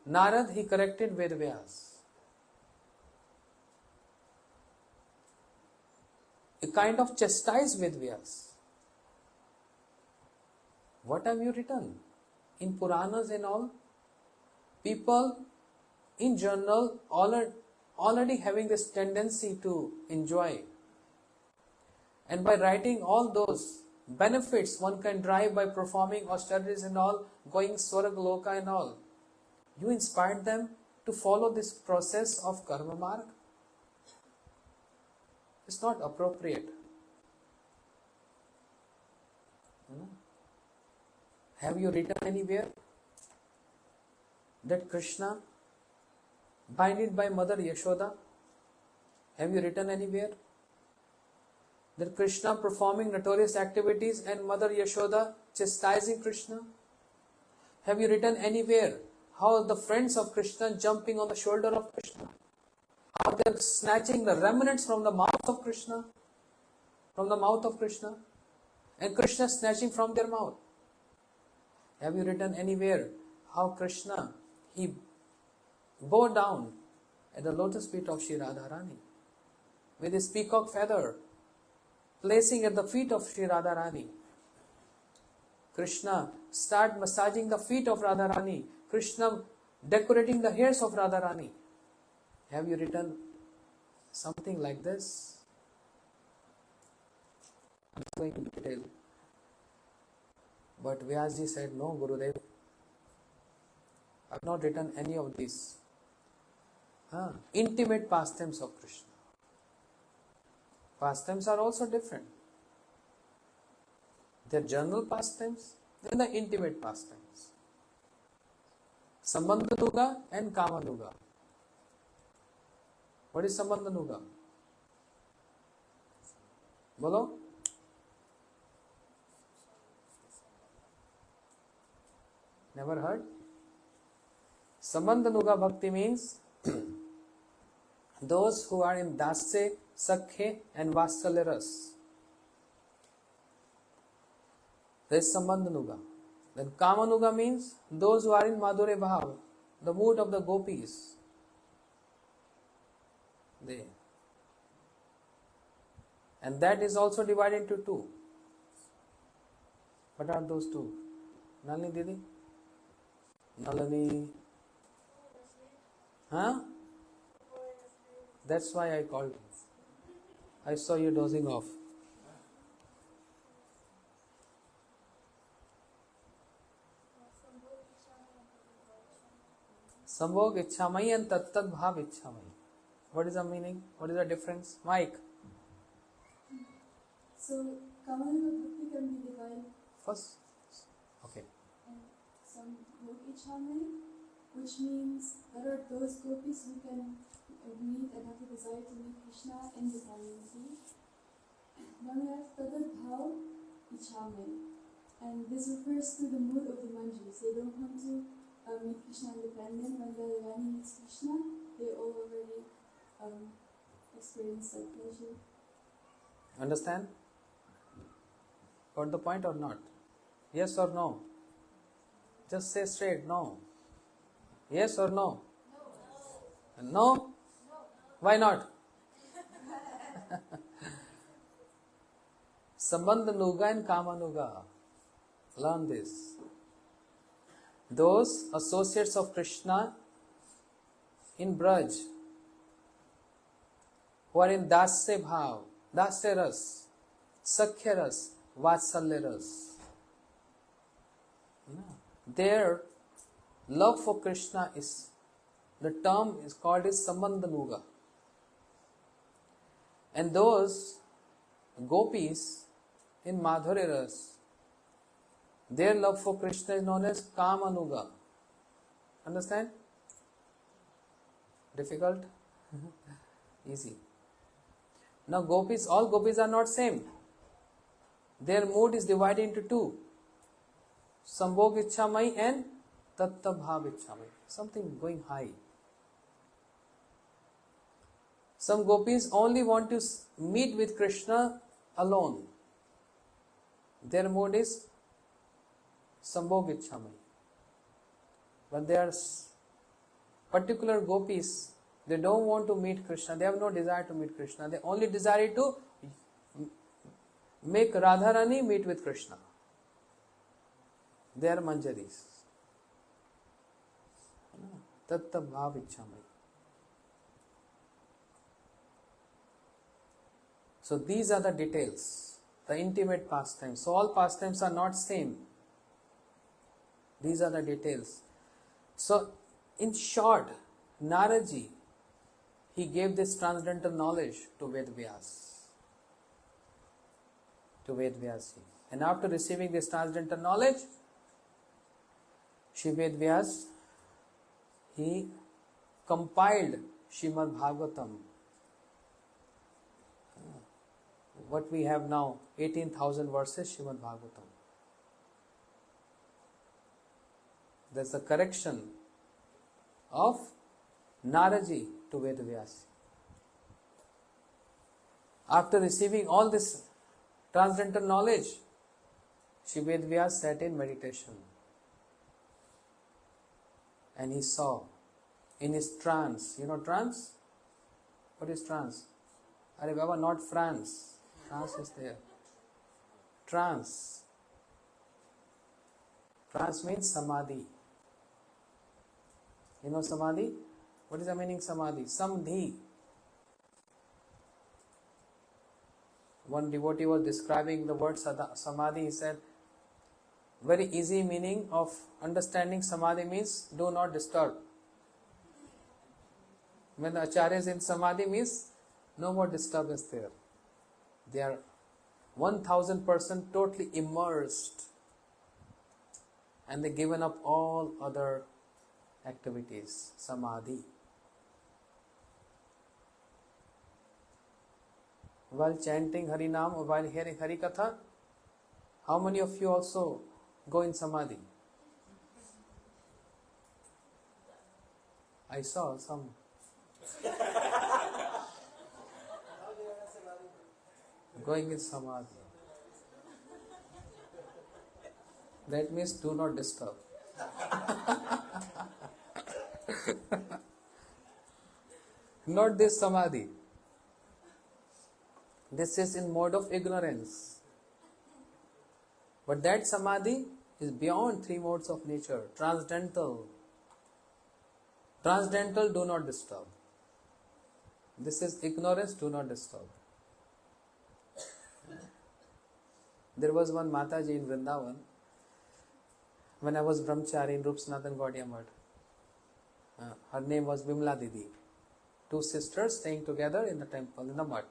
Narad, he corrected Ved Vyas. He kind of chastised Ved Vyas. What have you written? In Puranas and all, people in general already having this tendency to enjoy. And by writing all those benefits one can derive by performing austerities and all, going Swargaloka and all, you inspired them to follow this process of karma marg. It's not appropriate. Have you written anywhere that Krishna, binded by Mother Yashoda, have you written anywhere that Krishna performing notorious activities and Mother Yashoda chastising Krishna? Have you written anywhere how the friends of Krishna jumping on the shoulder of Krishna, how they are snatching the remnants from the mouth of Krishna, and Krishna snatching from their mouth? Have you written anywhere how Krishna, he bowed down at the lotus feet of Shri Radharani with his peacock feather, placing at the feet of Shri Radharani? Krishna start massaging the feet of Radharani. Krishna decorating the hairs of Radharani. Have you written something like this? I'm going into detail. But Vyasji said, no, Gurudev, I have not written any of these intimate pastimes of Krishna. Pastimes are also different. They are general pastimes, then the intimate pastimes. Sambandhanuga and Kamanuga. What is Sambandhanuga? Bolo? Never heard? Sambandhanuga Bhakti means those who are in Dasya, Sakhe and Vatsalya Ras. There is Sambandhanuga. Then Kamanuga means those who are in Madhurya Bhav, the mood of the gopis. They. And that is also divided into two. What are those two? Nalini Didi? Nalini? Huh? That's why I called. I saw you dozing off. Sambhog Ichamai and Tattat Bhav Ichamai. What is the meaning? What is the difference? Mike. So, Kamanuga Bhakti can be divided First. Okay. in Sambhog Ichamai, which means there are those gopis who can meet and have the desire to meet Krishna independently. Then we have Tadat Bhav Ichamay. And this refers to the mood of the manjus. They don't want to meet Krishna independent. When the Rani meets Krishna, they already experience that pleasure. Understand? Got the point or not? Yes or no? Just say straight, no. Yes or no? No? Why not? Sambandha Nuga and Kamanuga. Learn this. Those associates of Krishna in Braj who are in Dasya Bhav, Dasya Ras, Sakhya Ras, Vatsalya Ras, their love for Krishna is, the term is called as Sambandha Nuga. And those gopis in Madhurya Ras, their love for Krishna is known as Kamanuga. Understand? Difficult? Easy. Now gopis, all gopis are not same. Their mood is divided into two. Sambhog Ichamai and Tatta Bhav Ichamai. Something going high. Some gopis only want to meet with Krishna alone. Their mood is Sambhog Ichamai. But there are particular gopis, they don't want to meet Krishna. They have no desire to meet Krishna. They only desire to make Radharani meet with Krishna. They are Manjaris. Tatta Bhav Ichamai. So these are the details, the intimate pastimes. So all pastimes are not same. These are the details. So in short, Naraji, he gave this transcendental knowledge to Vedvyas. To Vedvyasi. And after receiving this transcendental knowledge, Shri Vedvyas, he compiled Srimad Bhagavatam. What we have now, 18,000 verses, Srimad Bhagavatam. There's a correction of Naraji to Vedvyas. After receiving all this transcendental knowledge, Shri Vedvyas sat in meditation. And he saw in his trance, you know trance? What is trance? Arey Baba, not France. France is there. Trance. Trance means samadhi. You know samadhi? What is the meaning samadhi? Samdhi. One devotee was describing the word samadhi. He said, very easy meaning of understanding samadhi means do not disturb. When the acharya is in samadhi means no more disturbance there. They are 1000% totally immersed and they given up all other activities. Samadhi. While chanting Harinam or while hearing Harikatha, how many of you also go in Samadhi? I saw some. Going in Samadhi. That means do not disturb. Not this Samadhi. This is in mode of ignorance. But that Samadhi is beyond three modes of nature. Transcendental. Transcendental, do not disturb. This is ignorance, do not disturb. There was one Mataji in Vrindavan when I was brahmachari in Rup Sanatan Gaudiya Math. Her name was Vimla Didi. Two sisters staying together in the temple, in the mutt.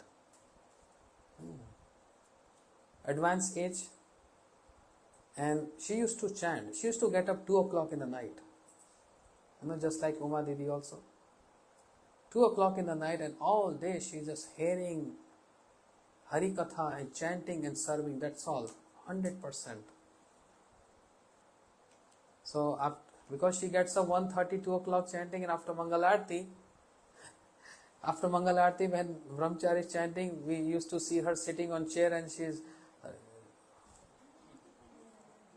Advanced age. And she used to chant. She used to get up 2 o'clock in the night. You know, just like Uma Didi also. 2 o'clock in the night, and all day she's just hearing Hari Katha and chanting and serving. That's all, 100%. So because she gets up 1:30, 2 o'clock chanting, and after Mangalarti, when Brahmachari is chanting, we used to see her sitting on chair and she's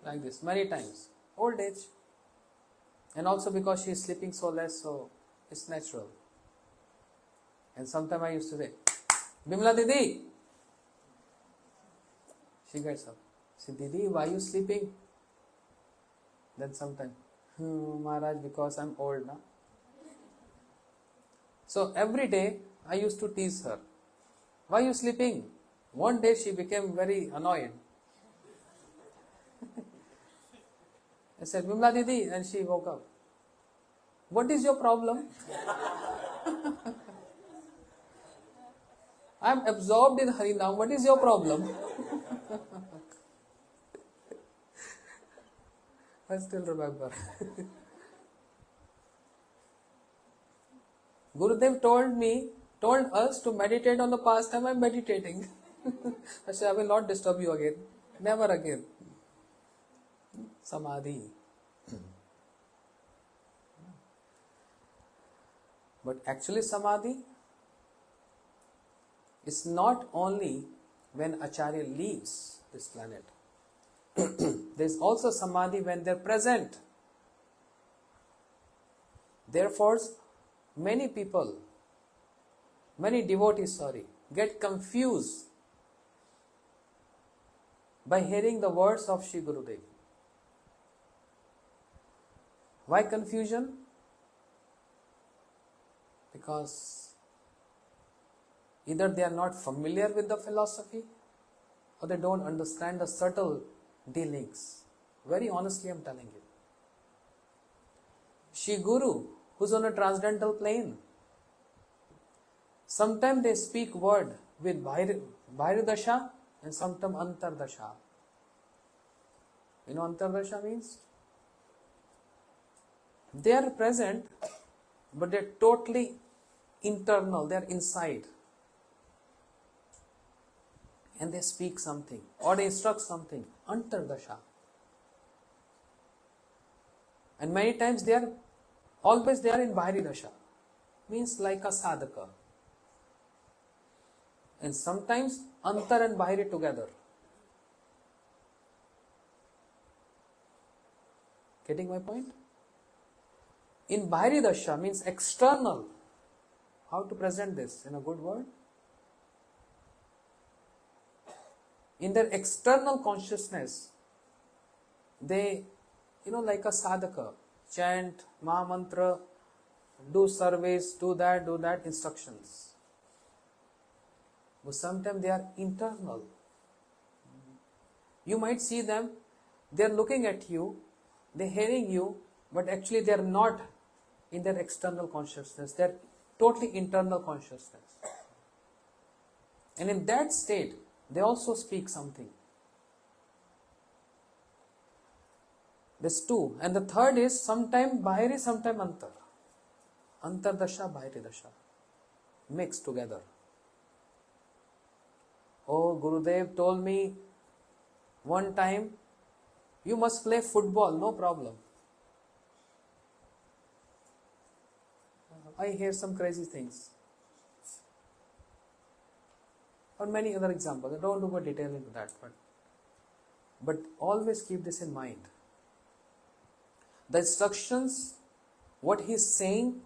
like this many times. Old age. And also because she is sleeping so less, so it's natural. And sometimes I used to say, Bimla Didi. She gets up. Say, Didi, why are you sleeping? Then sometimes, Maharaj, because I'm old now. So every day I used to tease her. Why are you sleeping? One day she became very annoyed. I said, Bimla Didi, and she woke up. What is your problem? I am absorbed in Harinam. What is your problem? I still remember. Gurudev told us to meditate on the past time. I am meditating. I said, I will not disturb you again. Never again. Samadhi. But actually Samadhi is not only when Acharya leaves this planet. There is also Samadhi when they are present. Therefore, many devotees, get confused by hearing the words of Shri Gurudev. Why confusion? Because either they are not familiar with the philosophy or they don't understand the subtle dealings. Very honestly, I am telling you. Shri Guru, who's on a transcendental plane, sometimes they speak word with Bhairadasha and sometimes Antardasha. You know Antardasha means? They are present, but they are totally internal, they are inside. And they speak something or they instruct something. Antardasha. And many times they are in Bhairadasha. Means like a sadhaka. And sometimes Antar and Bhairi together. Getting my point? In Bhairi Dasha means external. How to present this in a good word? In their external consciousness, they, like a sadhaka, chant, Mahamantra, do service, do that, instructions. But sometimes they are internal. You might see them, they are looking at you, they are hearing you, but actually they are not in their external consciousness. They are totally internal consciousness. And in that state, they also speak something. There's two. And the third is sometime Bhairi, sometime Antar. Antardasha, Bhairi Dasha. Mixed together. Oh, Gurudev told me one time, you must play football, no problem. I hear some crazy things. Or many other examples. I don't go detail into that. But always keep this in mind. The instructions, what he is saying,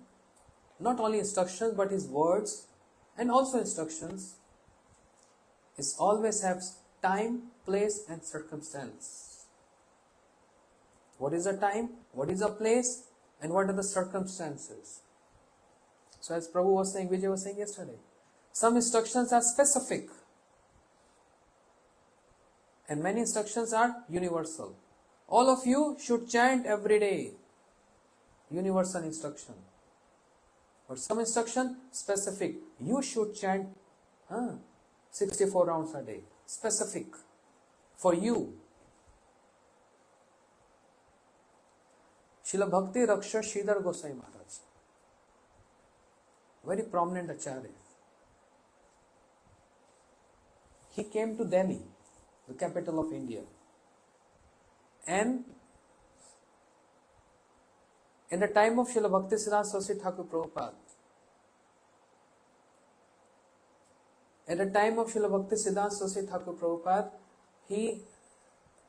not only instructions but his words and also instructions, is always have time, place and circumstance. What is the time? What is the place? And what are the circumstances? So as Prabhu was saying, Vijay was saying yesterday, some instructions are specific and many instructions are universal. All of you should chant every day. Universal instruction. But some instruction specific. You should chant 64 rounds a day. Specific. For you. Srila Bhakti Raksha Sridhar Gosai Maharaj. very prominent Acharya. He came to Delhi, the capital of India, and in the time of Srila Bhaktisiddhanta Saraswati Thakur Prabhupada, he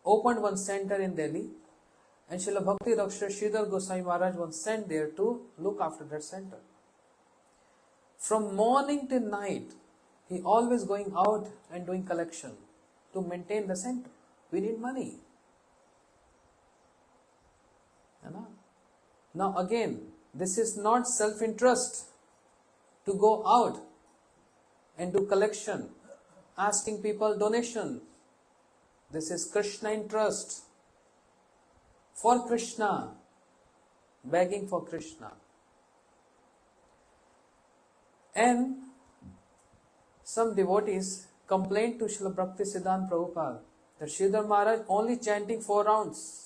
opened one center in Delhi, and Srila Bhakti Raksha Sridhar Goswami Maharaj was sent there to look after that center. From morning till night, he always going out and doing collection to maintain the center. We need money. Now again, this is not self-interest to go out and do collection, asking people donation. This is Krishna interest, for Krishna, begging for Krishna. And some devotees complained to Srila Bhaktisiddhanta Prabhupada that Sridhar Maharaj only chanting 4 rounds.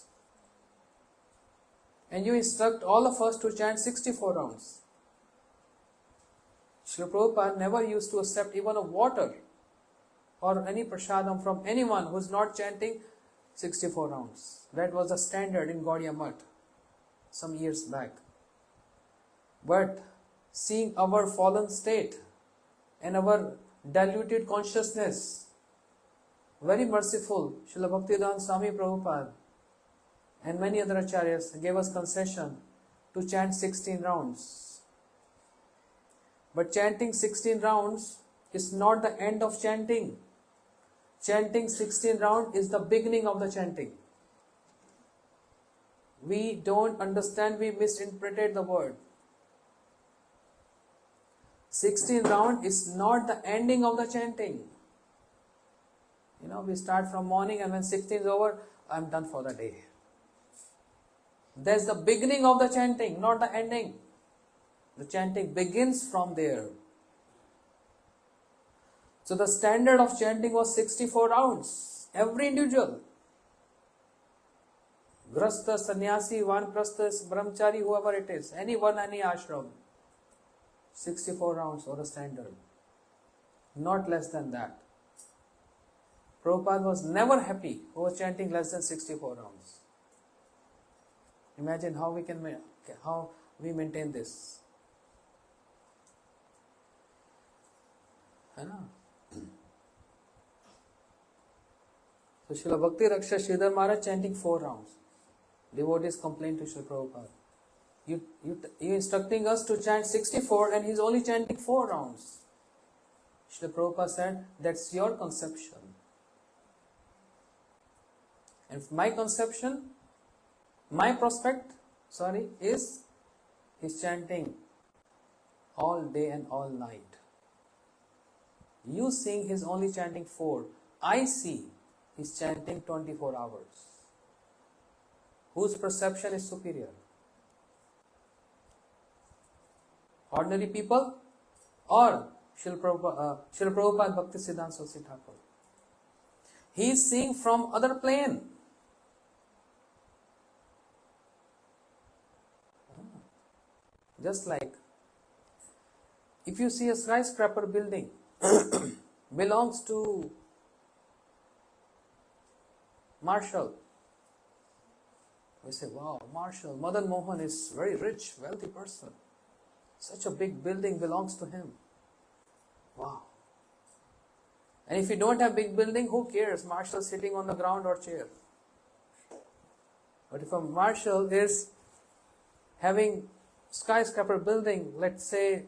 And you instruct all of us to chant 64 rounds. Srila Prabhupada never used to accept even a water or any prasadam from anyone who is not chanting 64 rounds. That was the standard in Gaudiya Math some years back. But seeing our fallen state and our diluted consciousness, very merciful, Srila Bhaktivedanta Swami Prabhupada and many other acharyas gave us concession to chant 16 rounds. But chanting 16 rounds is not the end of chanting. Chanting 16 rounds is the beginning of the chanting. We don't understand, we misinterpreted the word. 16 round is not the ending of the chanting. We start from morning and when 16 is over, I'm done for the day. That's the beginning of the chanting, not the ending. The chanting begins from there. So the standard of chanting was 64 rounds. Every individual. Grasta, sannyasi, vanprastha, brahmachari, whoever it is, anyone, any ashram. 64 rounds or a standard. Not less than that. Prabhupada was never happy over chanting less than 64 rounds. Imagine how we maintain this. So Srila Bhakti Raksha Sridhar Maharaj chanting 4 rounds. Devotees complained to Srila Prabhupada. You instructing us to chant 64 and he's only chanting 4 rounds. Srila Prabhupada said, that's your conception. And my conception, my prospect, is he's chanting all day and all night. You think he's only chanting 4. I see he's chanting 24 hours. Whose perception is superior? Ordinary people or Srila Prabhupada Bhaktisiddhanta Saraswati Thakur? He is seeing from other plane. Just like if you see a skyscraper building belongs to Marshall. We say, wow, Marshall, Madan Mohan is very rich, wealthy person. Such a big building belongs to him. Wow. And if you don't have big building, who cares? Marshall sitting on the ground or chair. But if a Marshall is having skyscraper building, let's say,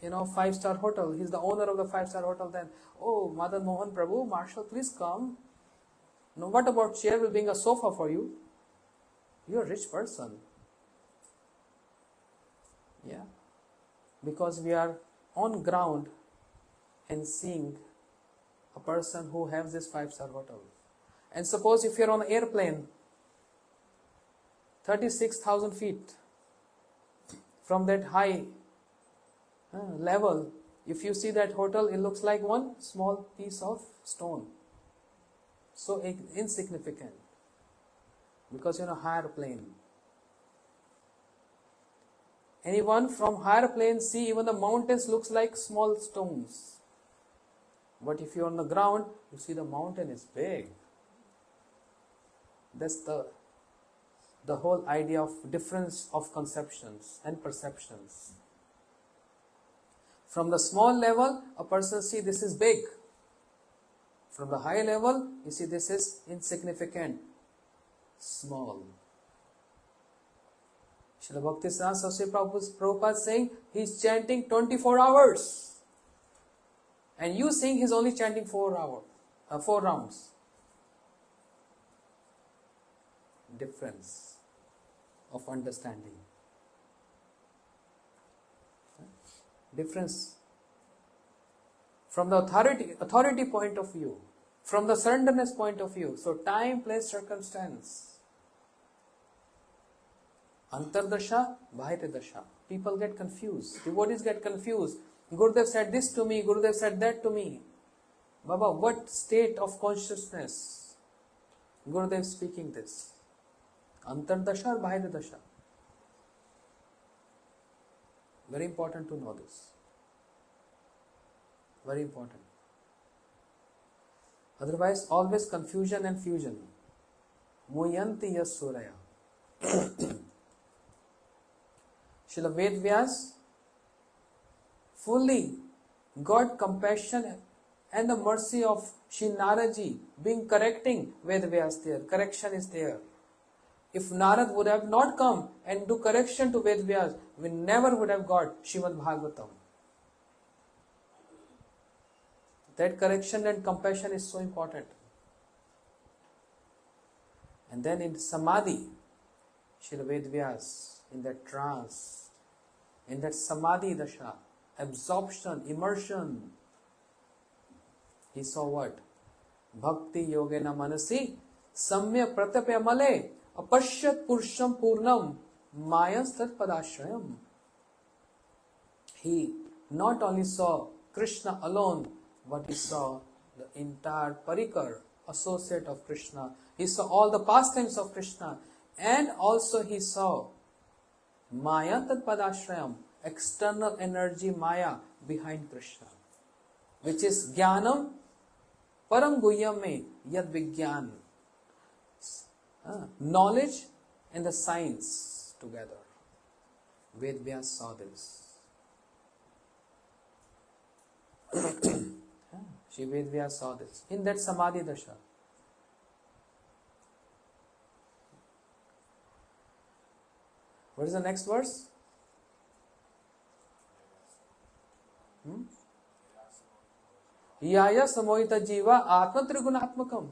5-star hotel, he's the owner of the 5-star hotel, then, oh, Madan Mohan Prabhu, Marshall, please come. No, what about chair? We'll bring a sofa for you. You're a rich person. Yeah. Because we are on ground and seeing a person who has this 5-star hotel. And suppose if you're on an airplane, 36,000 feet, from that high level, if you see that hotel, it looks like one small piece of stone. So insignificant. Because you're in a higher plane. Anyone from higher planes see even the mountains looks like small stones. But if you're on the ground, you see the mountain is big. That's the whole idea of difference of conceptions and perceptions. From the small level, a person see this is big. From the high level, you see this is insignificant, small. Srila Bhaktisiddhanta Saraswati Prabhupada saying he's chanting 24 hours. And you saying he's only chanting 4 rounds. Difference of understanding. Difference. From the authority point of view, from the surrenderness point of view. So time, place, circumstance. Antardasha, Bahiradasha. People get confused. Devotees get confused. Gurudev said this to me, Gurudev said that to me. Baba, what state of consciousness? Gurudev speaking this. Antardasha or Bahiradasha? Very important to know this. Very important. Otherwise, always confusion and fusion. Muyanti yasuraya. Srila Vedvyas fully got compassion and the mercy of Shri Naraji being correcting Vedvyas there. Correction is there. If Narad would have not come and do correction to Vedvyas, we never would have got Srimad Bhagavatam. That correction and compassion is so important. And then in Samadhi, Srila Vedvyas, in that trance, in that Samadhi Dasha, absorption, immersion, he saw what? Bhakti yogena manasi samya pratapya male apashyat purusham purnam mayas tat padashrayam. He not only saw Krishna alone, but he saw the entire parikar, associate of Krishna. He saw all the pastimes of Krishna, and also he saw Maya tat padashrayam, external energy Maya behind Krishna, which is Jnanam Param Guhyam me Yad Vigyan. Knowledge and the science together. Vedvyas saw this. Shri Vedvyas saw this in that Samadhi Dasha. What is the next verse? Yaya samohita jiva atma trigunatmakam.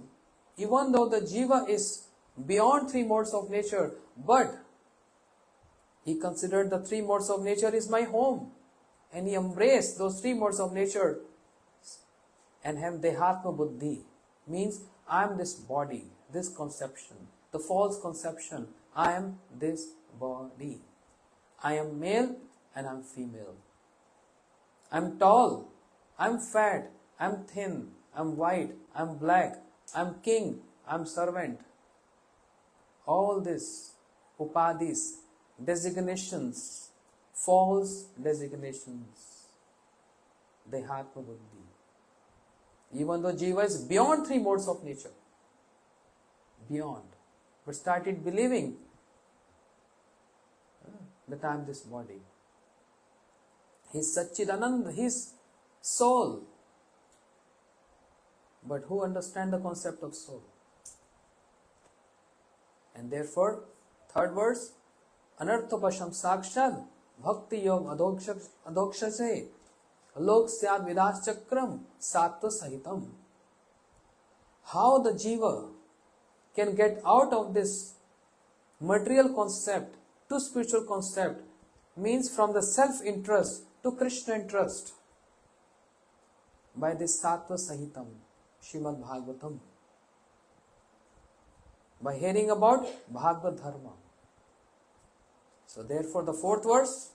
Even though the jiva is beyond 3 modes of nature, but he considered the 3 modes of nature is my home, and he embraced those 3 modes of nature and have dehatma buddhi, means I am this body, this conception, the false conception, I am this body. I am male and I am female. I am tall, I am fat, I am thin, I am white, I am black, I am king, I am servant. All this, upadis, designations, false designations, dehatma buddhi. Even though jiva is beyond 3 modes of nature, beyond, but started believing that I am this body. He is Satchidanand, his soul. But who understand the concept of soul? And therefore, third verse, Anarthapasham Sakshad Bhakti Yog Adokshase Lok Syad Vidas Chakram Sattva Sahitam. How the jiva can get out of this material concept to spiritual concept means from the self-interest to Krishna interest by this Sattva Sahitam, Srimad Bhagavatam. By hearing about Bhagavad Dharma. So therefore the 4th verse,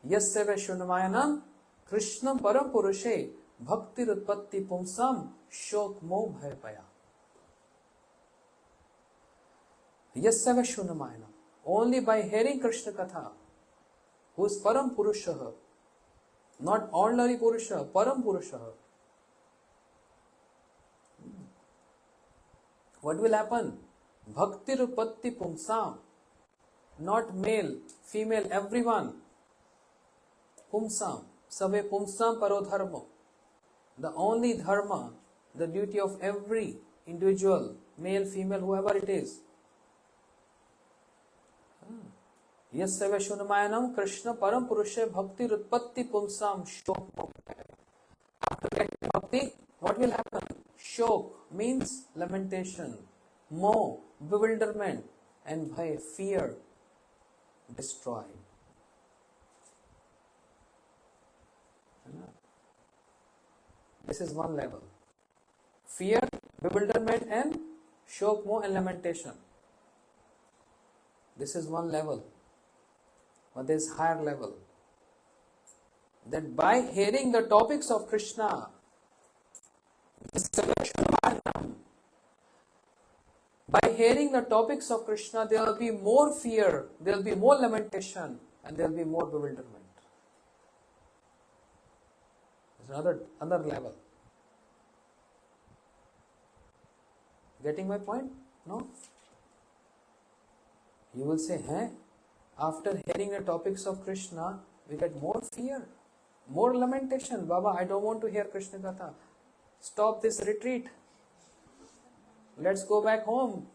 Yasya Vaishunamayanam Krishnam Param Purushe Bhakti Rutpatti Pumsam Shok Mo Bhayapaya. Yasya Vaishunamayanam. Only by hearing Krishna Katha, who is Param Purusha, not ordinary Purusha, Param Purusha. What will happen? Bhakti Rupatti Pumsam, not male, female, everyone. Pumsam, Sabe Pumsam Parodharma. The only dharma, the duty of every individual, male, female, whoever it is. Yasya Vaishunamayanam Krishna Param Purusha Bhakti Rutpatti Pumsam Shok. After getting bhakti, what will happen? Shok means lamentation, moh, bewilderment, and bhai, fear, destroy. This is one level. Fear, bewilderment, and shok, moh, and lamentation. This is one level. But there is higher level. That by hearing the topics of Krishna, by hearing the topics of Krishna, there will be more fear, there will be more lamentation, and there will be more bewilderment. It's another level. Getting my point? No? You will say, hey, after hearing the topics of Krishna, we get more fear, more lamentation. Baba, I don't want to hear Krishna Katha. Stop this retreat. Let's go back home.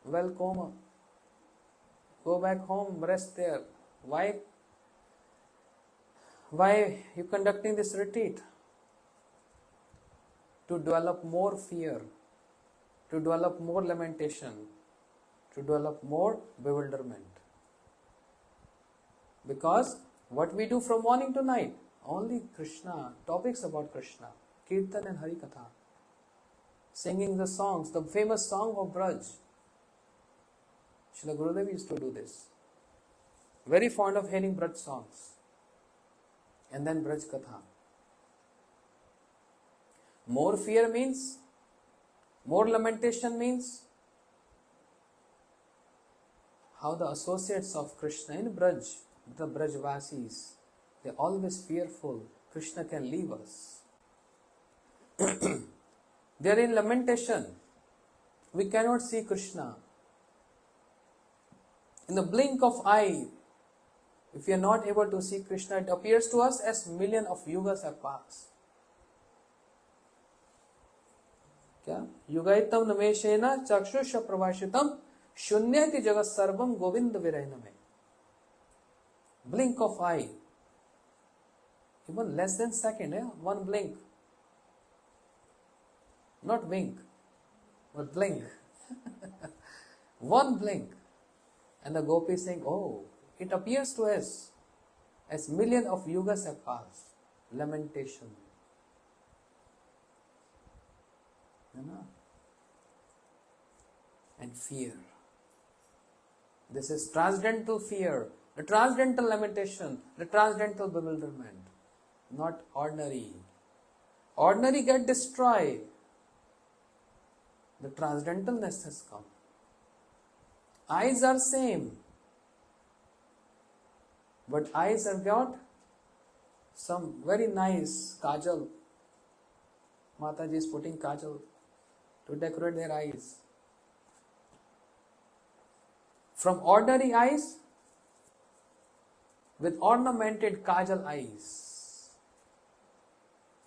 Well, coma. Go back home, rest there. Why you conducting this retreat? To develop more fear, to develop more lamentation, to develop more bewilderment. Because what we do from morning to night, only Krishna, topics about Krishna, Kirtan and Hari Katha, singing the songs, the famous song of Braj. Srila Gurudev used to do this. Very fond of hearing Braj songs. And then Braj Katha. More fear means, more lamentation means, how the associates of Krishna in Braj, the Brajvasis, they're always fearful. Krishna can leave us. They're in lamentation. We cannot see Krishna. In the blink of eye, if we are not able to see Krishna, it appears to us as million of yugas have passed. Kya? Yugaitam nameshena chakshusha pravashitam shunyati jagat sarvam govinda virainame. Blink of eye. Even less than second, one blink. Not wink, but blink. One blink. And the gopi is saying, oh, it appears to us as million of yugas have passed. Lamentation. And fear. This is transcendental fear, the transcendental lamentation, the transcendental bewilderment. Not ordinary. Ordinary get destroyed. The transcendentalness has come. Eyes are same. But eyes have got some very nice kajal. Mataji is putting kajal to decorate their eyes. From ordinary eyes with ornamented kajal eyes.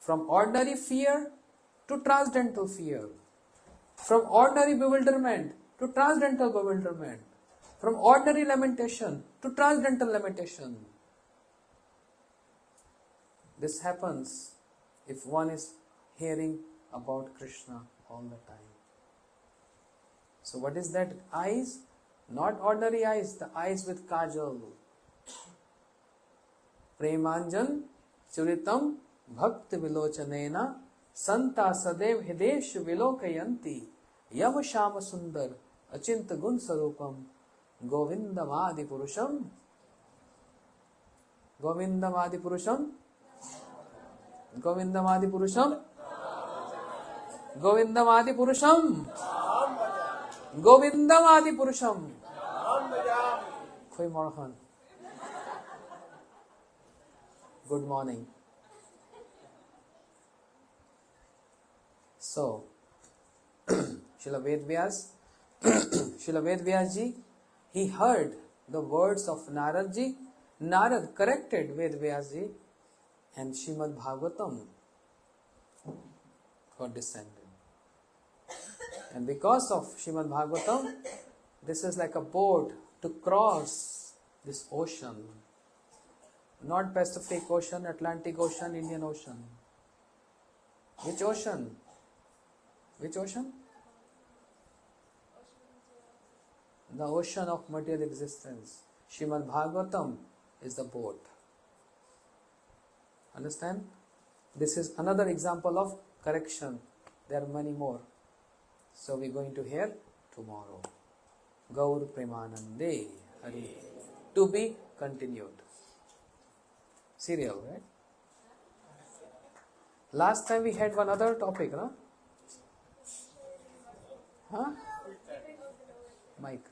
From ordinary fear to transcendental fear. From ordinary bewilderment to transcendental bewilderment. From ordinary lamentation to transcendental lamentation. This happens if one is hearing about Krishna all the time. So what is that eyes? Not ordinary eyes, the eyes with kajal. Premanjan churitam bhakti vilochanena santa sadev hidesh vilokayanti yam shama sundar achinta gun sarupam govindamadi purusham. Govindamadi purusham. Govindamadi purusham. Govindamadi purusham. Govindamadi purusham. Khoi Morhan. Good morning. So, Srila Ved Ji, he heard the words of Narad Ji. Narad corrected Ved Ji, and Srimad Bhagavatam got descended. And because of Srimad Bhagavatam, this is like a boat to cross this ocean. Not Pacific Ocean, Atlantic Ocean, Indian Ocean. Which ocean? Which ocean? The ocean of material existence. Srimad Bhagavatam is the boat. Understand? This is another example of correction. There are many more. So we are going to hear tomorrow. Gaur Premanande Hari. To be continued. Serial, right? Last time we had one other topic, no? Huh? Mike.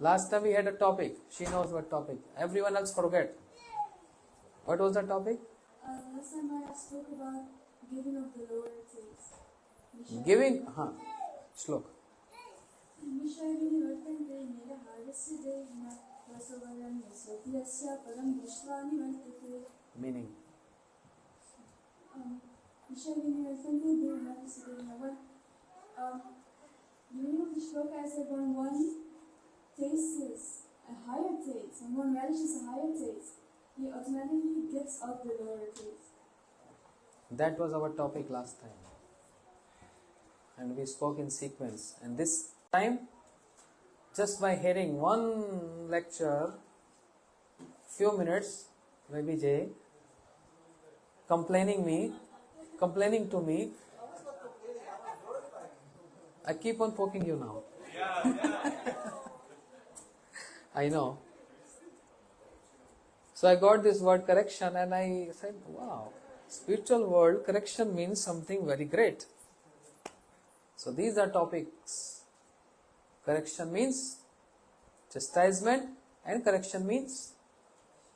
Last time we had a topic. She knows what topic. Everyone else forget. What was the topic? Last time I spoke about giving of the lower things. Giving? Shlok. Meaning? During the shloka, I said when one tastes a higher taste, when one relishes a higher taste, he automatically gives up the lower taste. That was our topic last time. And we spoke in sequence. And this time, just by hearing one lecture, few minutes, maybe Jay, complaining to me, I keep on poking you now. I know. So I got this word correction and I said, wow, spiritual world, correction means something very great. So these are topics. Correction means chastisement and correction means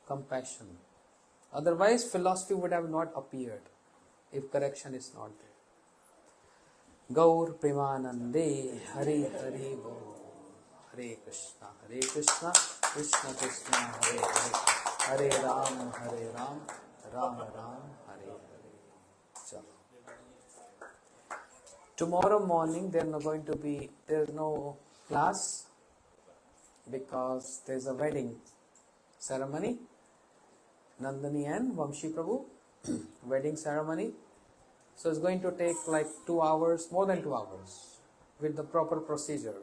compassion. Otherwise philosophy would have not appeared if correction is not there. Gaur Premanande Hari Hari Bo Hare Krishna Krishna Krishna Hare Hare Hare Ram Ram Ram Hare Hare. Chalo. Tomorrow morning there is no class because there is a wedding ceremony. Nandini and Vamshi Prabhu wedding ceremony. So it's going to take like 2 hours, more than 2 hours with the proper procedure.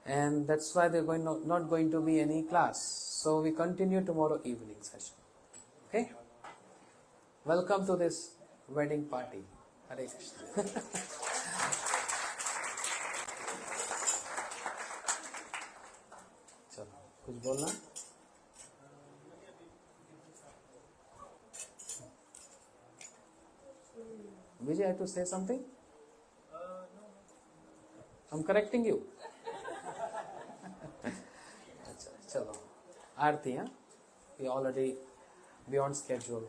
And that's why there's not going to be any class. So we continue tomorrow evening session. Okay? Welcome to this wedding party. Hare Krishna. चलो कुछ बोलना? Vijay, I have to say something? No. I'm correcting you. Chalo. Aarti, we already beyond schedule.